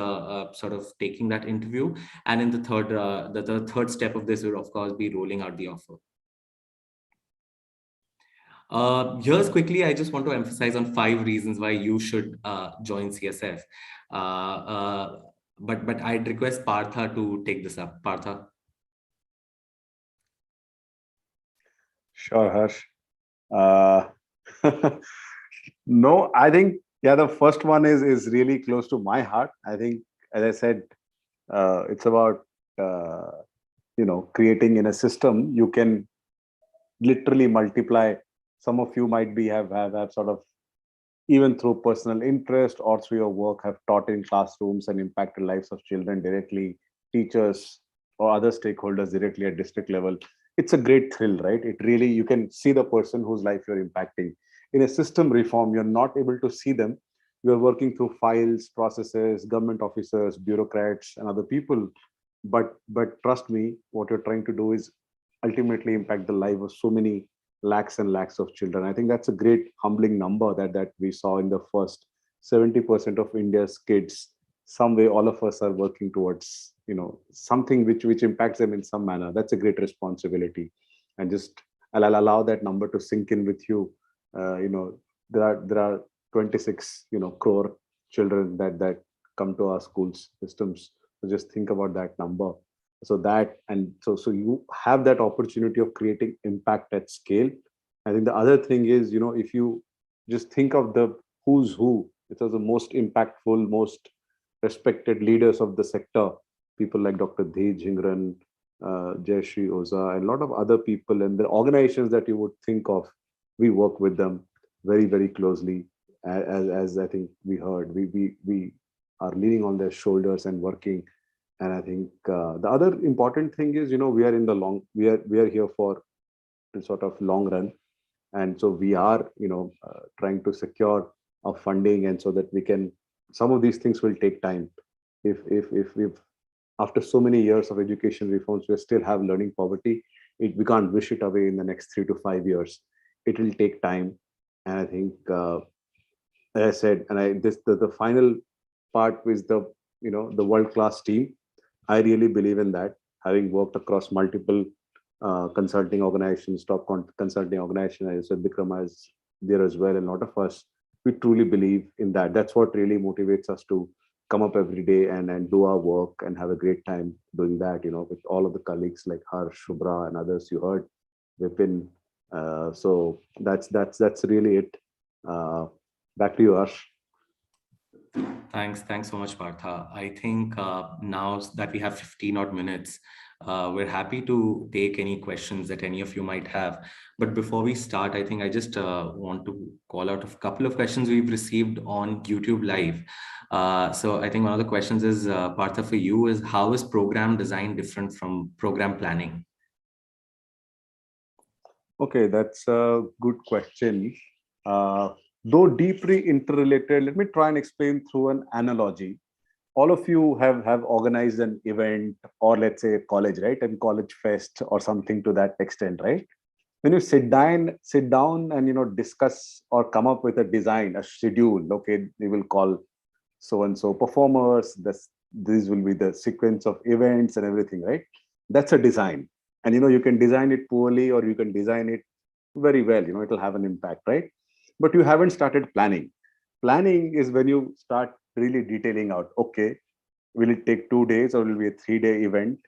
sort of taking that interview. And in the third step of this will, of course, be rolling out the offer. Here's quickly, I just want to emphasize on 5 reasons why you should join CSF. But I'd request Partha to take this up. Partha. Sure, Harsh. No, I think, yeah, the first one is really close to my heart. I think, as I said, it's about, creating in a system, you can literally multiply. Some of you might be have sort of, even through personal interest or through your work, have taught in classrooms and impacted lives of children directly, teachers or other stakeholders directly at district level. It's a great thrill, right? It really, you can see the person whose life you're impacting. In a system reform, you're not able to see them. You're working through files, processes, government officers, bureaucrats, and other people. But trust me, what you're trying to do is ultimately impact the life of so many lakhs and lakhs of children. I think that's a great humbling number that we saw in the first 70% of India's kids. Some way, all of us are working towards, something which impacts them in some manner. That's a great responsibility. And just I'll allow that number to sink in with you. There are 26 crore children that come to our schools systems. So just think about that number. So you have that opportunity of creating impact at scale. I think the other thing is, if you just think of the who's who, it was the most impactful, most respected leaders of the sector, people like Dr. Dhej Hingran, Jayashree Oza, and a lot of other people, and the organizations that you would think of, we work with them very, very closely. As I think we heard, we are leaning on their shoulders and working. And I think the other important thing is, we are in the we are here for the sort of long run. And so we are, trying to secure our funding, and so that we can, some of these things will take time. If we've, after so many years of education reforms, we still have learning poverty, we can't wish it away in the next 3 to 5 years. It will take time. And I think, as I said, and the final part is the world-class team. I really believe in that, having worked across multiple consulting organizations, top consulting organizations. I said Bikram is there as well, and a lot of us, we truly believe in that. That's what really motivates us to come up every day and do our work and have a great time doing that, with all of the colleagues like Harsh, Shubhra, and others you heard. Vipin. So that's really it. Back to you, Harsh. Thanks so much, Partha. I think now that we have 15 odd minutes, we're happy to take any questions that any of you might have. But before we start, I think I just want to call out a couple of questions we've received on YouTube Live. So I think one of the questions is, Partha, for you, is how is program design different from program planning? Okay, that's a good question. Though deeply interrelated, let me try and explain through an analogy. All of you have organized an event, or let's say a college, right? And college fest or something to that extent, right? When you sit down and discuss or come up with a design, a schedule, okay, we will call so and so performers. These will be the sequence of events and everything, right? That's a design. And you can design it poorly or you can design it very well. It'll have an impact, right? But you haven't started planning. Planning is when you start really detailing out, okay, will it take 2 days or will it be a 3-day event,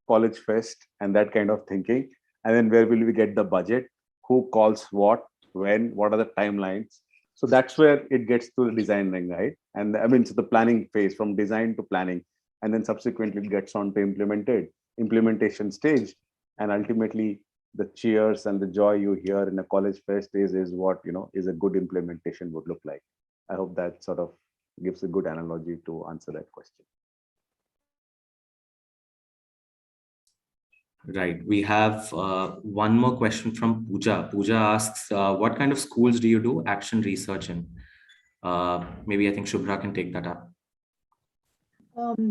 college fest, and that kind of thinking? And then where will we get the budget? Who calls what, when, what are the timelines? So that's where it gets to the designing, right? And I mean, so the planning phase, from design to planning, and then subsequently it gets on to implementation stage. And ultimately the cheers and the joy you hear in a college fest is what, is a good implementation would look like. I hope that sort of gives a good analogy to answer that question. Right. We have one more question from Pooja. Pooja asks, what kind of schools do you do action research in? Maybe I think Shubhra can take that up.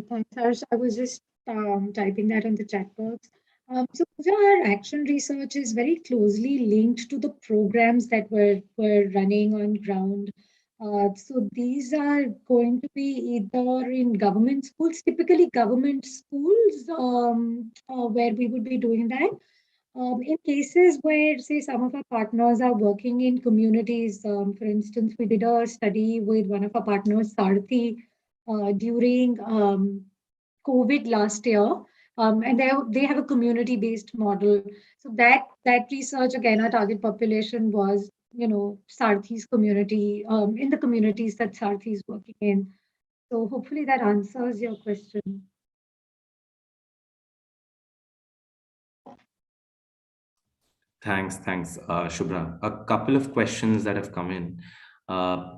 Thanks, Harsh. I was just typing that in the chat box. So Pooja, our action research is very closely linked to the programs that we're running on ground. So these are going to be either in government schools, typically government schools, where we would be doing that. In cases where, say, some of our partners are working in communities, for instance, we did a study with one of our partners, Sarthi, during COVID last year, and they have a community-based model. So that research, again, our target population was, Sarthi's community, in the communities that Sarthi is working in. So hopefully that answers your question. Thanks, Shubhra. A couple of questions that have come in.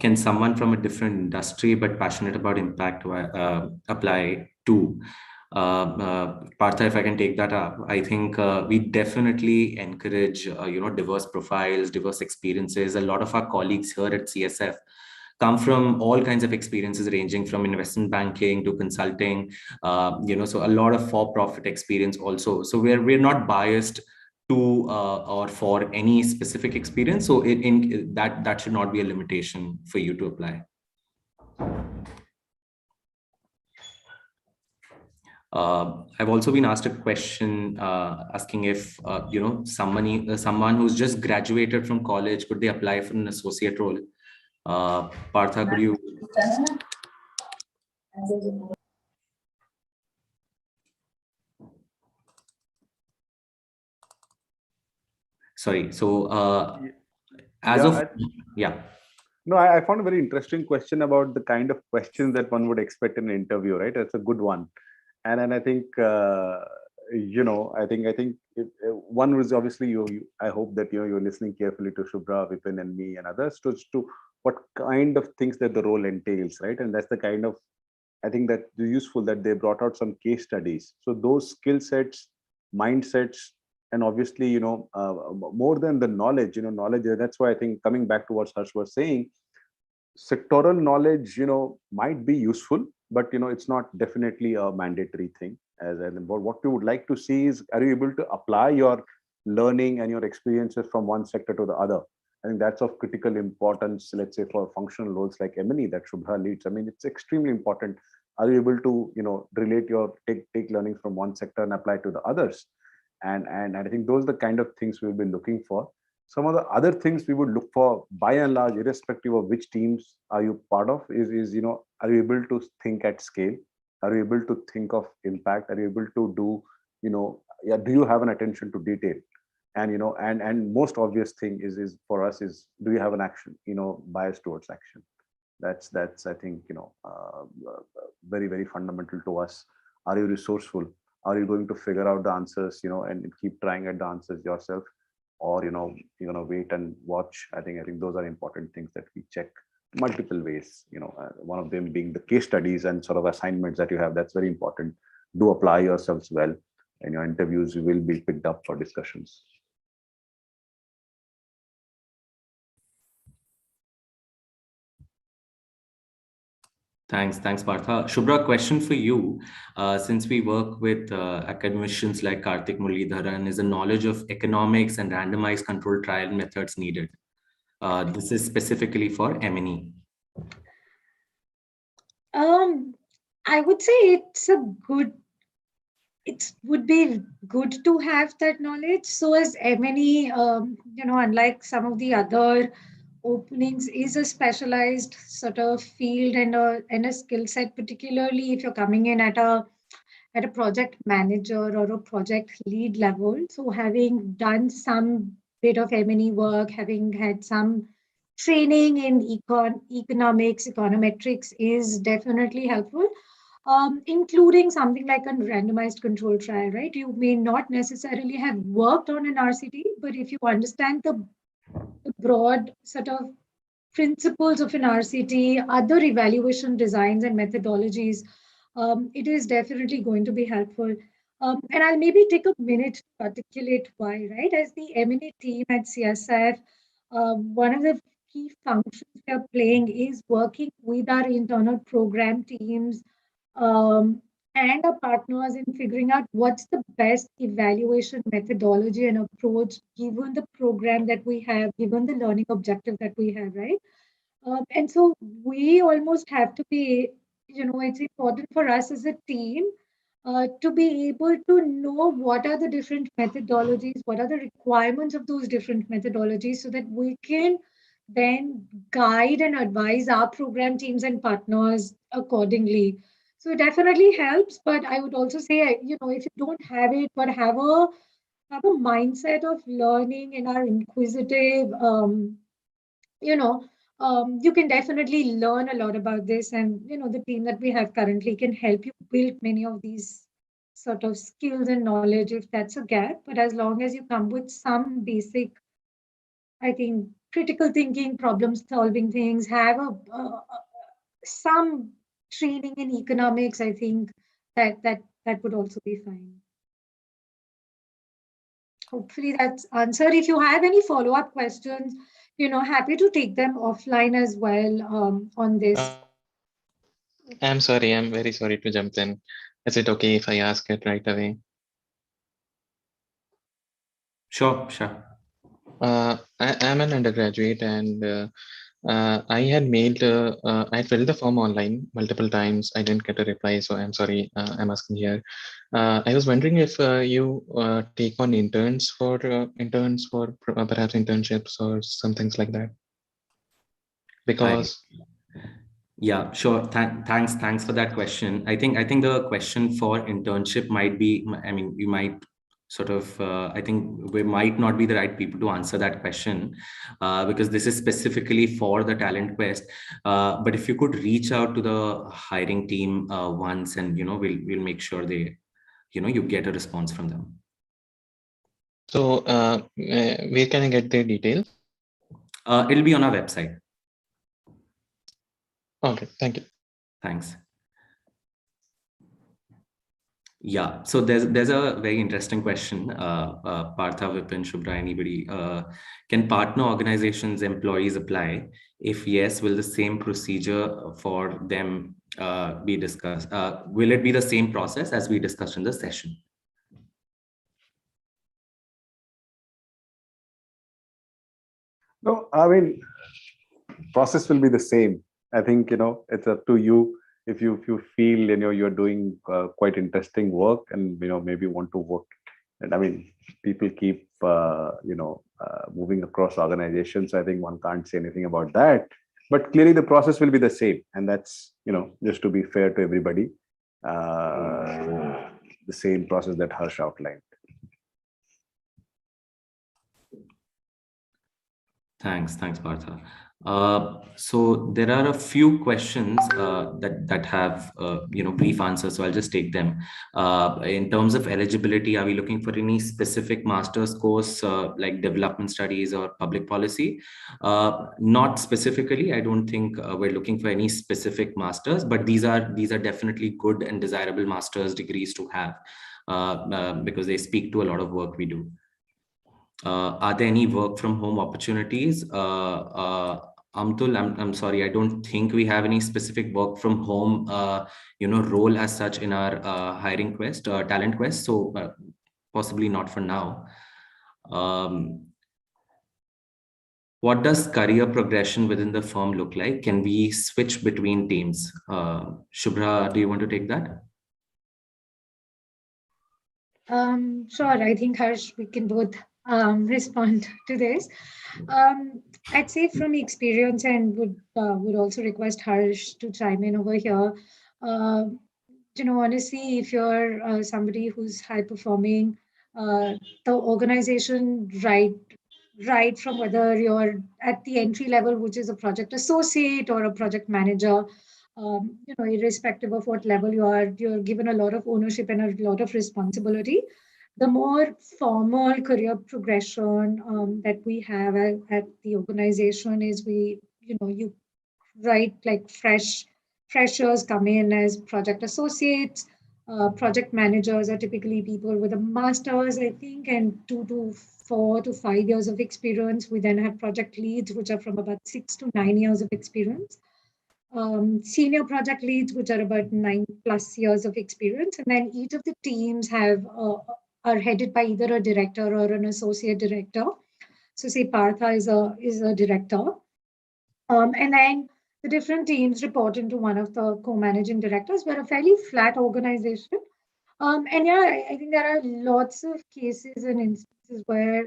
Can someone from a different industry but passionate about impact apply to? Partha, if I can take that up, I think we definitely encourage diverse profiles, diverse experiences. A lot of our colleagues here at CSF come from all kinds of experiences, ranging from investment banking to consulting. So a lot of for-profit experience also. So we're not biased to or for any specific experience. So that should not be a limitation for you to apply. I've also been asked a question asking if someone who's just graduated from college, could they apply for an associate role? Partha, could you? Sorry. So yeah. No, I found a very interesting question about the kind of questions that one would expect in an interview, right? That's a good one. And I think, I think one was obviously I hope that, you're listening carefully to Shubhra, Vipin and me and others to what kind of things that the role entails, right? And that's the kind of, I think that useful that they brought out some case studies. So those skill sets, mindsets, and obviously, more than the knowledge, knowledge, that's why I think coming back to what Harsh was saying, sectoral knowledge, might be useful, but, it's not definitely a mandatory thing. But what we would like to see is, are you able to apply your learning and your experiences from one sector to the other? I think that's of critical importance, let's say, for functional roles like M&E that Shubhra leads. I mean, it's extremely important. Are you able to, relate take learnings from one sector and apply to the others? And I think those are the kind of things we'll be looking for. Some of the other things we would look for, by and large, irrespective of which teams are you part of, is are you able to think at scale? Are you able to think of impact? Are you able to do, do you have an attention to detail? And and most obvious thing is for us is, do you have an action, bias towards action? That's I think very, very fundamental to us. Are you resourceful? Are you going to figure out the answers, and keep trying at the answers yourself? Or, you're going to wait and watch? I think those are important things that we check multiple ways, one of them being the case studies and sort of assignments that you have. That's very important. Do apply yourselves well, and your interviews will be picked up for discussions. Thanks, Partha. Shubhra, question for you. Since we work with academicians like Karthik Muralidharan, is the knowledge of economics and randomized controlled trial methods needed? This is specifically for M&E. I would say it would be good to have that knowledge. So as M&E, unlike some of the other openings, is a specialized sort of field and a skill set, particularly if you're coming in at a project manager or a project lead level. So having done some bit of M&E work, having had some training in economics, econometrics is definitely helpful, including something like a randomized control trial, right? You may not necessarily have worked on an RCT, but if you understand the broad sort of principles of an RCT, other evaluation designs and methodologies, it is definitely going to be helpful. And I'll maybe take a minute to articulate why, right? As the M&E team at CSF, one of the key functions we are playing is working with our internal program teams um, and our partners in figuring out what's the best evaluation methodology and approach given the program that we have, given the learning objective that we have, right? And so we almost have to be, it's important for us as a team to be able to know what are the different methodologies, what are the requirements of those different methodologies, so that we can then guide and advise our program teams and partners accordingly. So it definitely helps, but I would also say, if you don't have it, but have a mindset of learning and are inquisitive, you can definitely learn a lot about this. And, the team that we have currently can help you build many of these sort of skills and knowledge if that's a gap. But as long as you come with some basic, I think, critical thinking, problem solving things, have some training in economics, I think that would also be fine. Hopefully that's answered. If you have any follow-up questions, happy to take them offline as well on this. I'm sorry, I'm very sorry to jump in. Is it okay if I ask it right away? Sure. I'm an undergraduate, and I had mailed, I filled the form online multiple times. I didn't get a reply, so I'm sorry. I'm asking here. I was wondering if you take on interns for perhaps internships or some things like that. Because yeah, sure. Thanks for that question. I think the question for internship might be, I mean, you might sort of, I think we might not be the right people to answer that question because this is specifically for the Talent Quest. But if you could reach out to the hiring team once, and we'll make sure they, you get a response from them. So where can I get their details? It'll be on our website. Okay, thank you. Thanks. Yeah, so there's a very interesting question. Partha, Vipin, Shubhra, anybody. Can partner organizations' employees apply? If yes, will the same procedure for them be discussed? Will it be the same process as we discussed in the session? No, I mean, process will be the same. I think, it's up to you. If you feel, you're doing quite interesting work and, maybe want to work. And I mean, people keep, moving across organizations. I think one can't say anything about that. But clearly the process will be the same. And that's, just to be fair to everybody, the same process that Harsh outlined. Thanks, Partha. So there are a few questions that have brief answers, so I'll just take them. In terms of eligibility, are we looking for any specific master's course like development studies or public policy? Not specifically. I don't think we're looking for any specific masters, but these are definitely good and desirable master's degrees to have because they speak to a lot of work we do. Are there any work from home opportunities? Amtul, I'm sorry, I don't think we have any specific work from home, role as such in our hiring quest, talent quest. So possibly not for now. What does career progression within the firm look like? Can we switch between teams? Shubhra, do you want to take that? Sure. I think Harsh, we can both respond to this. I'd say from experience, and would also request Harsh to chime in over here. Uh, Honestly, if you're somebody who's high performing, the organization, right from whether you're at the entry level, which is a project associate or a project manager, irrespective of what level you are, you're given a lot of ownership and a lot of responsibility. The more formal career progression that we have at the organization is you right, like freshers come in as project associates. Project managers are typically people with a master's, I think, and 2 to 4 to 5 years of experience. We then have project leads, which are from about 6 to 9 years of experience. Senior project leads, which are about 9+ years of experience, and then each of the teams are headed by either a director or an associate director. So, say Partha is a director, and then the different teams report into one of the co-managing directors. We're a fairly flat organization. And yeah, I think there are lots of cases and instances where,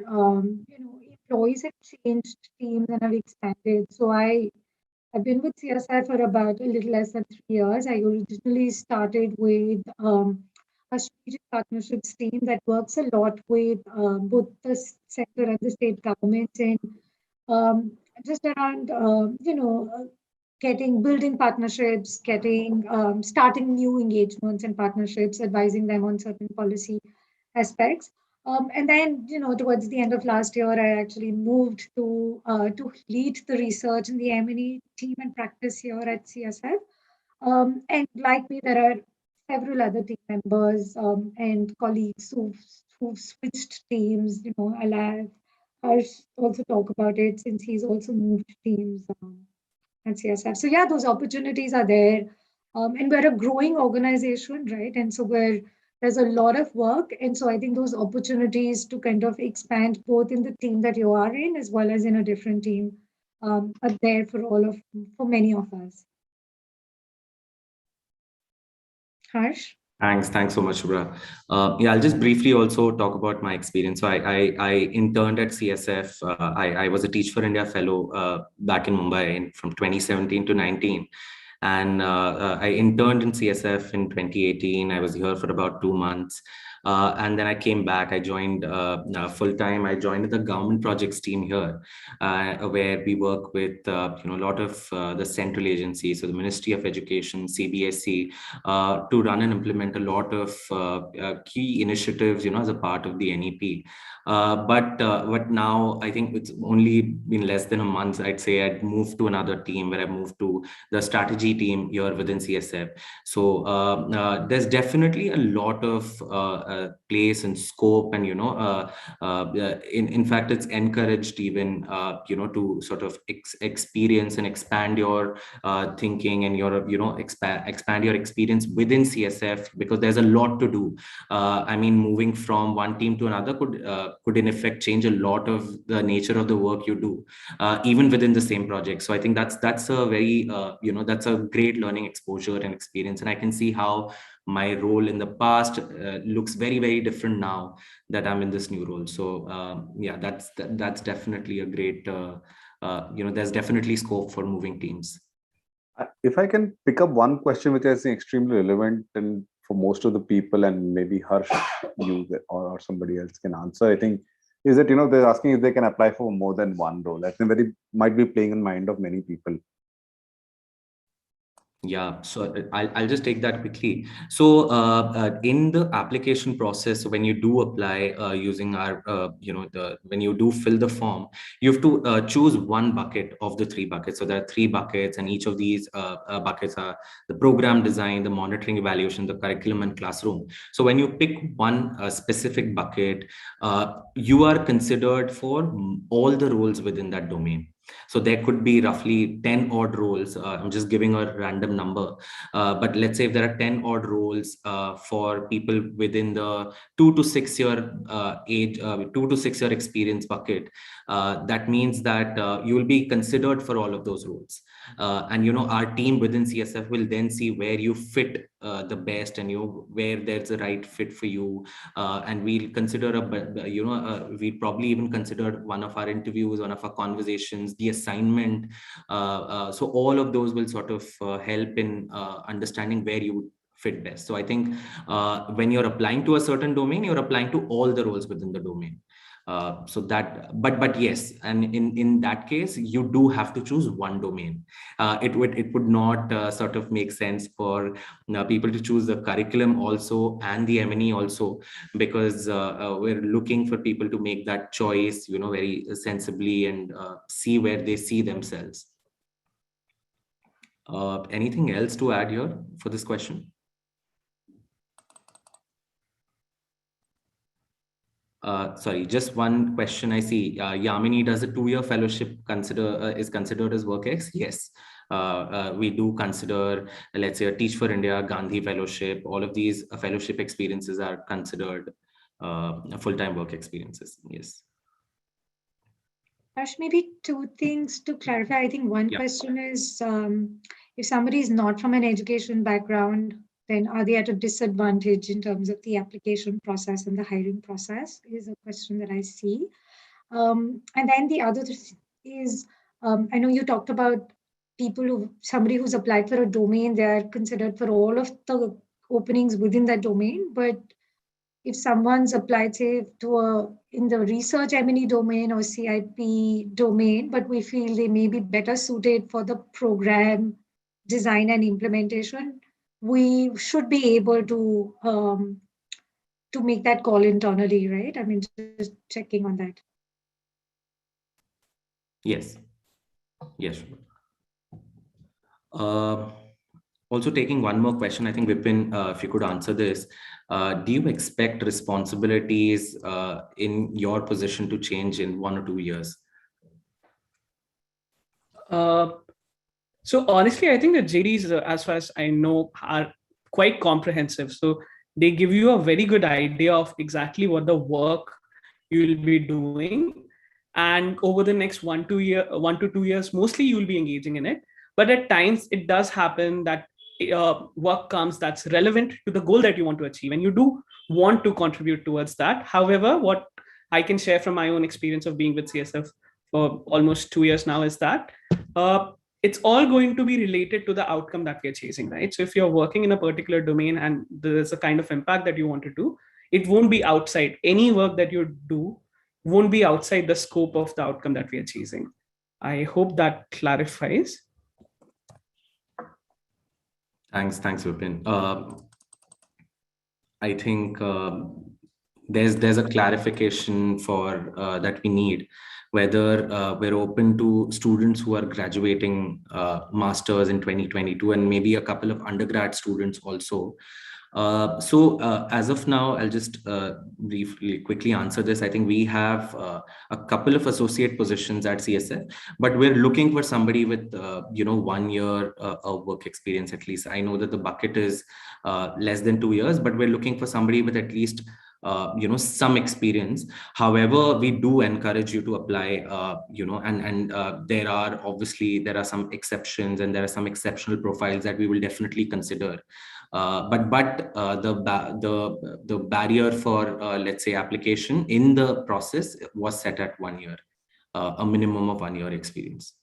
employees have changed teams and have expanded. So I've been with CSI for about a little less than 3 years. I originally started with a strategic partnerships team that works a lot with both the sector and the state governments, and just around, building partnerships, starting new engagements and partnerships, advising them on certain policy aspects. And then, towards the end of last year, I actually moved to lead the research in the M&E team and practice here at CSF. And like me, there are several other team members and colleagues who've switched teams. I'll have Harsh also talk about it since he's also moved teams at CSF. So yeah, those opportunities are there. And we're a growing organization, right? And so there's a lot of work. And so I think those opportunities to kind of expand both in the team that you are in as well as in a different team are there for many of us. Harsh? Thanks so much, Shubhra. Yeah, I'll just briefly also talk about my experience. So I interned at CSF. I was a Teach for India fellow back in Mumbai from 2017 to 19. And I interned in CSF in 2018. I was here for about 2 months. And then I came back. I joined full time. I joined the government projects team here, where we work with a lot of the central agencies, so the Ministry of Education, CBSE, to run and implement a lot of key initiatives, as a part of the NEP. But now I think it's only been less than a month. I'd say I'd moved to another team where I moved to the strategy team here within CSF. So there's definitely a lot of place and scope, and in fact, it's encouraged even to sort of experience and expand your thinking and your expand your experience within CSF, because there's a lot to do. I mean, moving from one team to another could in effect change a lot of the nature of the work you do, even within the same project. So I think that's a very that's a great learning exposure and experience, and I can see how my role in the past looks very, very different now that I'm in this new role. So yeah, that's definitely a great there's definitely scope for moving teams. If I can pick up one question which I think extremely relevant and for most of the people, and maybe Harsh, you or somebody else can answer, I think, is that they're asking if they can apply for more than one role. I think might be playing in mind of many people. Yeah, so I'll just take that quickly. So in the application process, when you do apply using our, when you do fill the form, you have to choose one bucket of the 3 buckets. So there are 3 buckets, and each of these buckets are the program design, the monitoring evaluation, the curriculum, and classroom. So when you pick one specific bucket, you are considered for all the roles within that domain. So there could be roughly 10 odd roles. I'm just giving a random number, but let's say if there are 10 odd roles for people within the 2 to 6 year age, 2 to 6 year experience bucket, that means that you will be considered for all of those roles. And our team within CSF will then see where you fit the best, and where there's a right fit for you, and we'll consider we probably even consider one of our interviews, one of our conversations, the assignment. So all of those will sort of help in understanding where you fit best. So I think when you're applying to a certain domain, you're applying to all the roles within the domain. So that, but yes, and in that case, you do have to choose one domain. It would not sort of make sense for people to choose the curriculum also and the M&E also, because we're looking for people to make that choice, very sensibly, and see where they see themselves. Anything else to add here for this question? Sorry, just one question I see. Yamini, does a 2-year fellowship is considered as WorkX? Yes, we do consider, let's say, a Teach for India, Gandhi Fellowship. All of these fellowship experiences are considered full-time work experiences. Yes. Harsh, maybe two things to clarify. I think one question is, if somebody is not from an education background, then are they at a disadvantage in terms of the application process and the hiring process, is a question that I see. And then the other is, I know you talked about somebody who's applied for a domain, they are considered for all of the openings within that domain. But if someone's applied, say, in the research M&E domain or CIP domain, but we feel they may be better suited for the program design and implementation, we should be able to make that call internally, right? I mean, just checking on that. Yes. Yes. Also taking one more question, I think Vipin, if you could answer this, do you expect responsibilities in your position to change in 1 or 2 years? So honestly, I think the JDs, as far as I know, are quite comprehensive. So they give you a very good idea of exactly what the work you'll be doing. And over the next 1 to 2 years, mostly you'll be engaging in it. But at times it does happen that work comes that's relevant to the goal that you want to achieve, and you do want to contribute towards that. However, what I can share from my own experience of being with CSF for almost 2 years now is that it's all going to be related to the outcome that we're chasing, right? So if you're working in a particular domain and there's a kind of impact that you want to do, it won't be outside. Any work that you do won't be outside the scope of the outcome that we are chasing. I hope that clarifies. Thanks, Vipin. I think there's a clarification for that we need, whether we're open to students who are graduating masters in 2022 and maybe a couple of undergrad students also. So as of now, I'll just briefly quickly answer this. I think we have a couple of associate positions at CSF, but we're looking for somebody with 1 year of work experience at least. I know that the bucket is less than 2 years, but we're looking for somebody with at least some experience. However, we do encourage you to apply, and there are some exceptions, and there are some exceptional profiles that we will definitely consider. But the barrier for let's say application in the process was set at 1 year, a minimum of 1 year experience.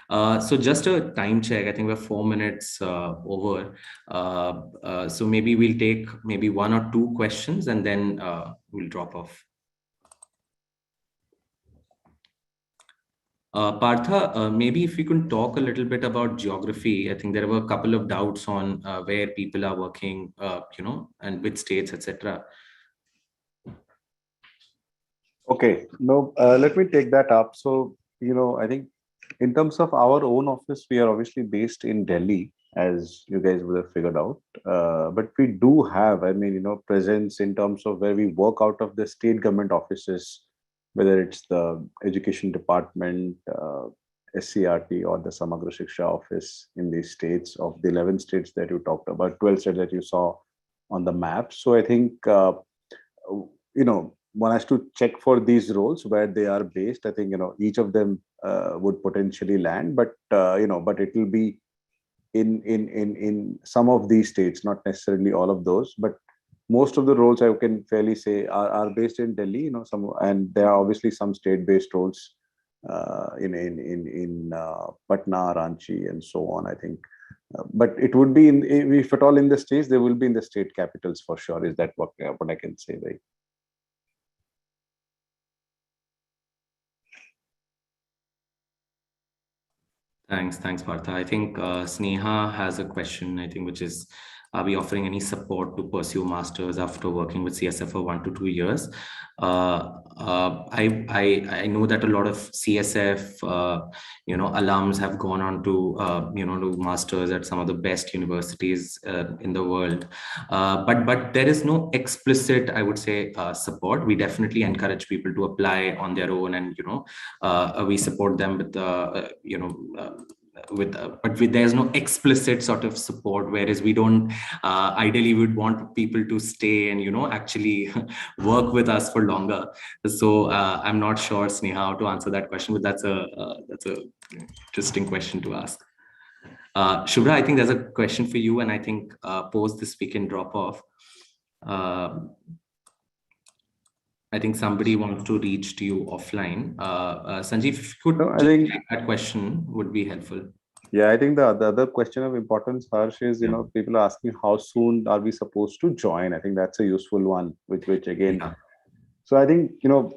So just a time check, I think we're 4 minutes over. So maybe we'll take maybe 1 or 2 questions and then we'll drop off. Partha, maybe if you can talk a little bit about geography. I think there were a couple of doubts on where people are working, and which states, etc. Okay, no, let me take that up. So, I think in terms of our own office, we are obviously based in Delhi, as you guys would have figured out. But we do have, presence in terms of where we work out of the state government offices whether it's the education department, SCRT, or the Samagra Shiksha office in these states, of the 11 states that you talked about, 12 states that you saw on the map. So I think, one has to check for these roles where they are based. I think, each of them would potentially land, but it will be in some of these states, not necessarily all of those, but most of the roles I can fairly say are based in Delhi, and there are obviously some state-based roles in Patna, Ranchi, and so on, I think. But it would be, if at all in the states, they will be in the state capitals for sure. Is that what I can say, right? Thanks, Partha. I think Sneha has a question, I think, which is, are we offering any support to pursue masters after working with CSF for 1 to 2 years? I know that a lot of CSF alums have gone on to do masters at some of the best universities in the world, but there is no explicit, I would say, support. We definitely encourage people to apply on their own, and we support them with but there's no explicit sort of support, whereas we don't ideally would want people to stay and actually work with us for longer. So I'm not sure, Sneha, how to answer that question, but that's a interesting question to ask. Shubhra, I think there's a question for you, and I think post this we can drop off. I think somebody wants to reach to you offline. Sanjeev, if you could take that question, would be helpful. Yeah, I think the other question of importance, Harsh, is, people are asking how soon are we supposed to join? I think that's a useful one, which again, so I think,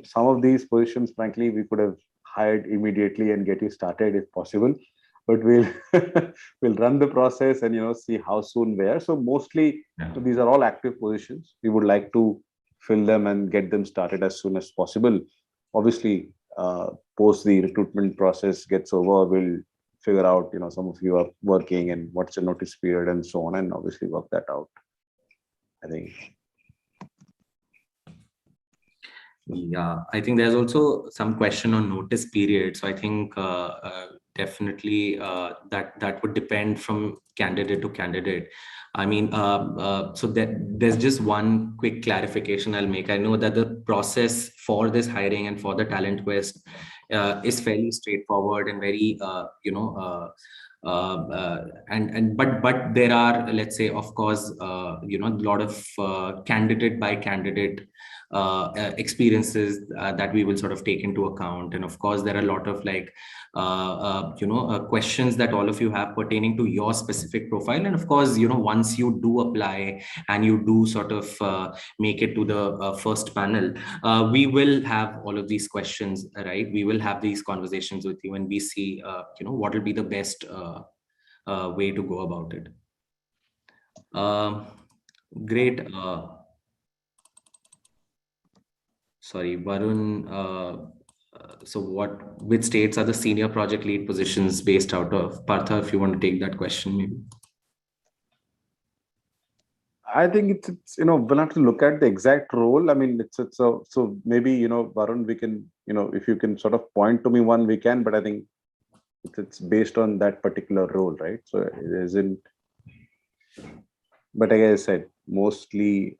some of these positions, frankly, we could have hired immediately and get you started if possible, but we'll run the process and, see how soon where. So mostly, so these are all active positions. We would like to fill them and get them started as soon as possible. Obviously, post the recruitment process gets over, we'll figure out, some of you are working and what's the notice period and so on, and obviously work that out, I think. Yeah, I think there's also some question on notice period. So I think definitely that would depend from candidate to candidate. I mean, so there's just one quick clarification I'll make. I know that the process for this hiring and for the Talent Quest is fairly straightforward and very, but there are, let's say, of course, a lot of candidate by candidate experiences that we will sort of take into account. And of course, there are a lot of questions that all of you have pertaining to your specific profile. And of course, once you do apply and you do sort of make it to the first panel, we will have all of these questions, right? We will have these conversations with you, and we see, what will be the best way to go about it. Great. Sorry, Varun. So which states are the senior project lead positions based out of? Partha, if you want to take that question, maybe. I think it's we'll have to look at the exact role. I mean, so maybe, Varun, we can, if you can sort of point to me one, we can, but I think it's based on that particular role, right? So it isn't, but like I said, mostly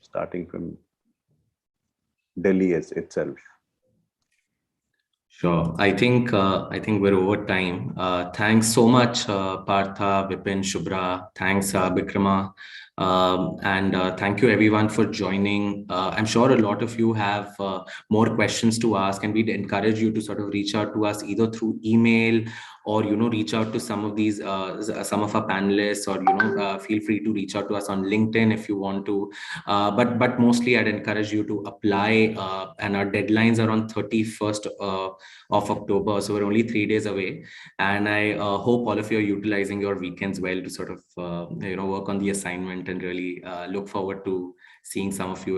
starting from Delhi itself. Sure. I think we're over time. Thanks so much, Partha, Vipin, Shubhra. Thanks, Bikrama. And thank you everyone for joining. I'm sure a lot of you have more questions to ask, and we'd encourage you to sort of reach out to us either through email or reach out to some of these some of our panelists, or feel free to reach out to us on LinkedIn if you want to. But mostly I'd encourage you to apply, and our deadlines are on 31st of October, so we're only 3 days away. And I hope all of you are utilizing your weekends well to sort of work on the assignment, and really look forward to seeing some of you in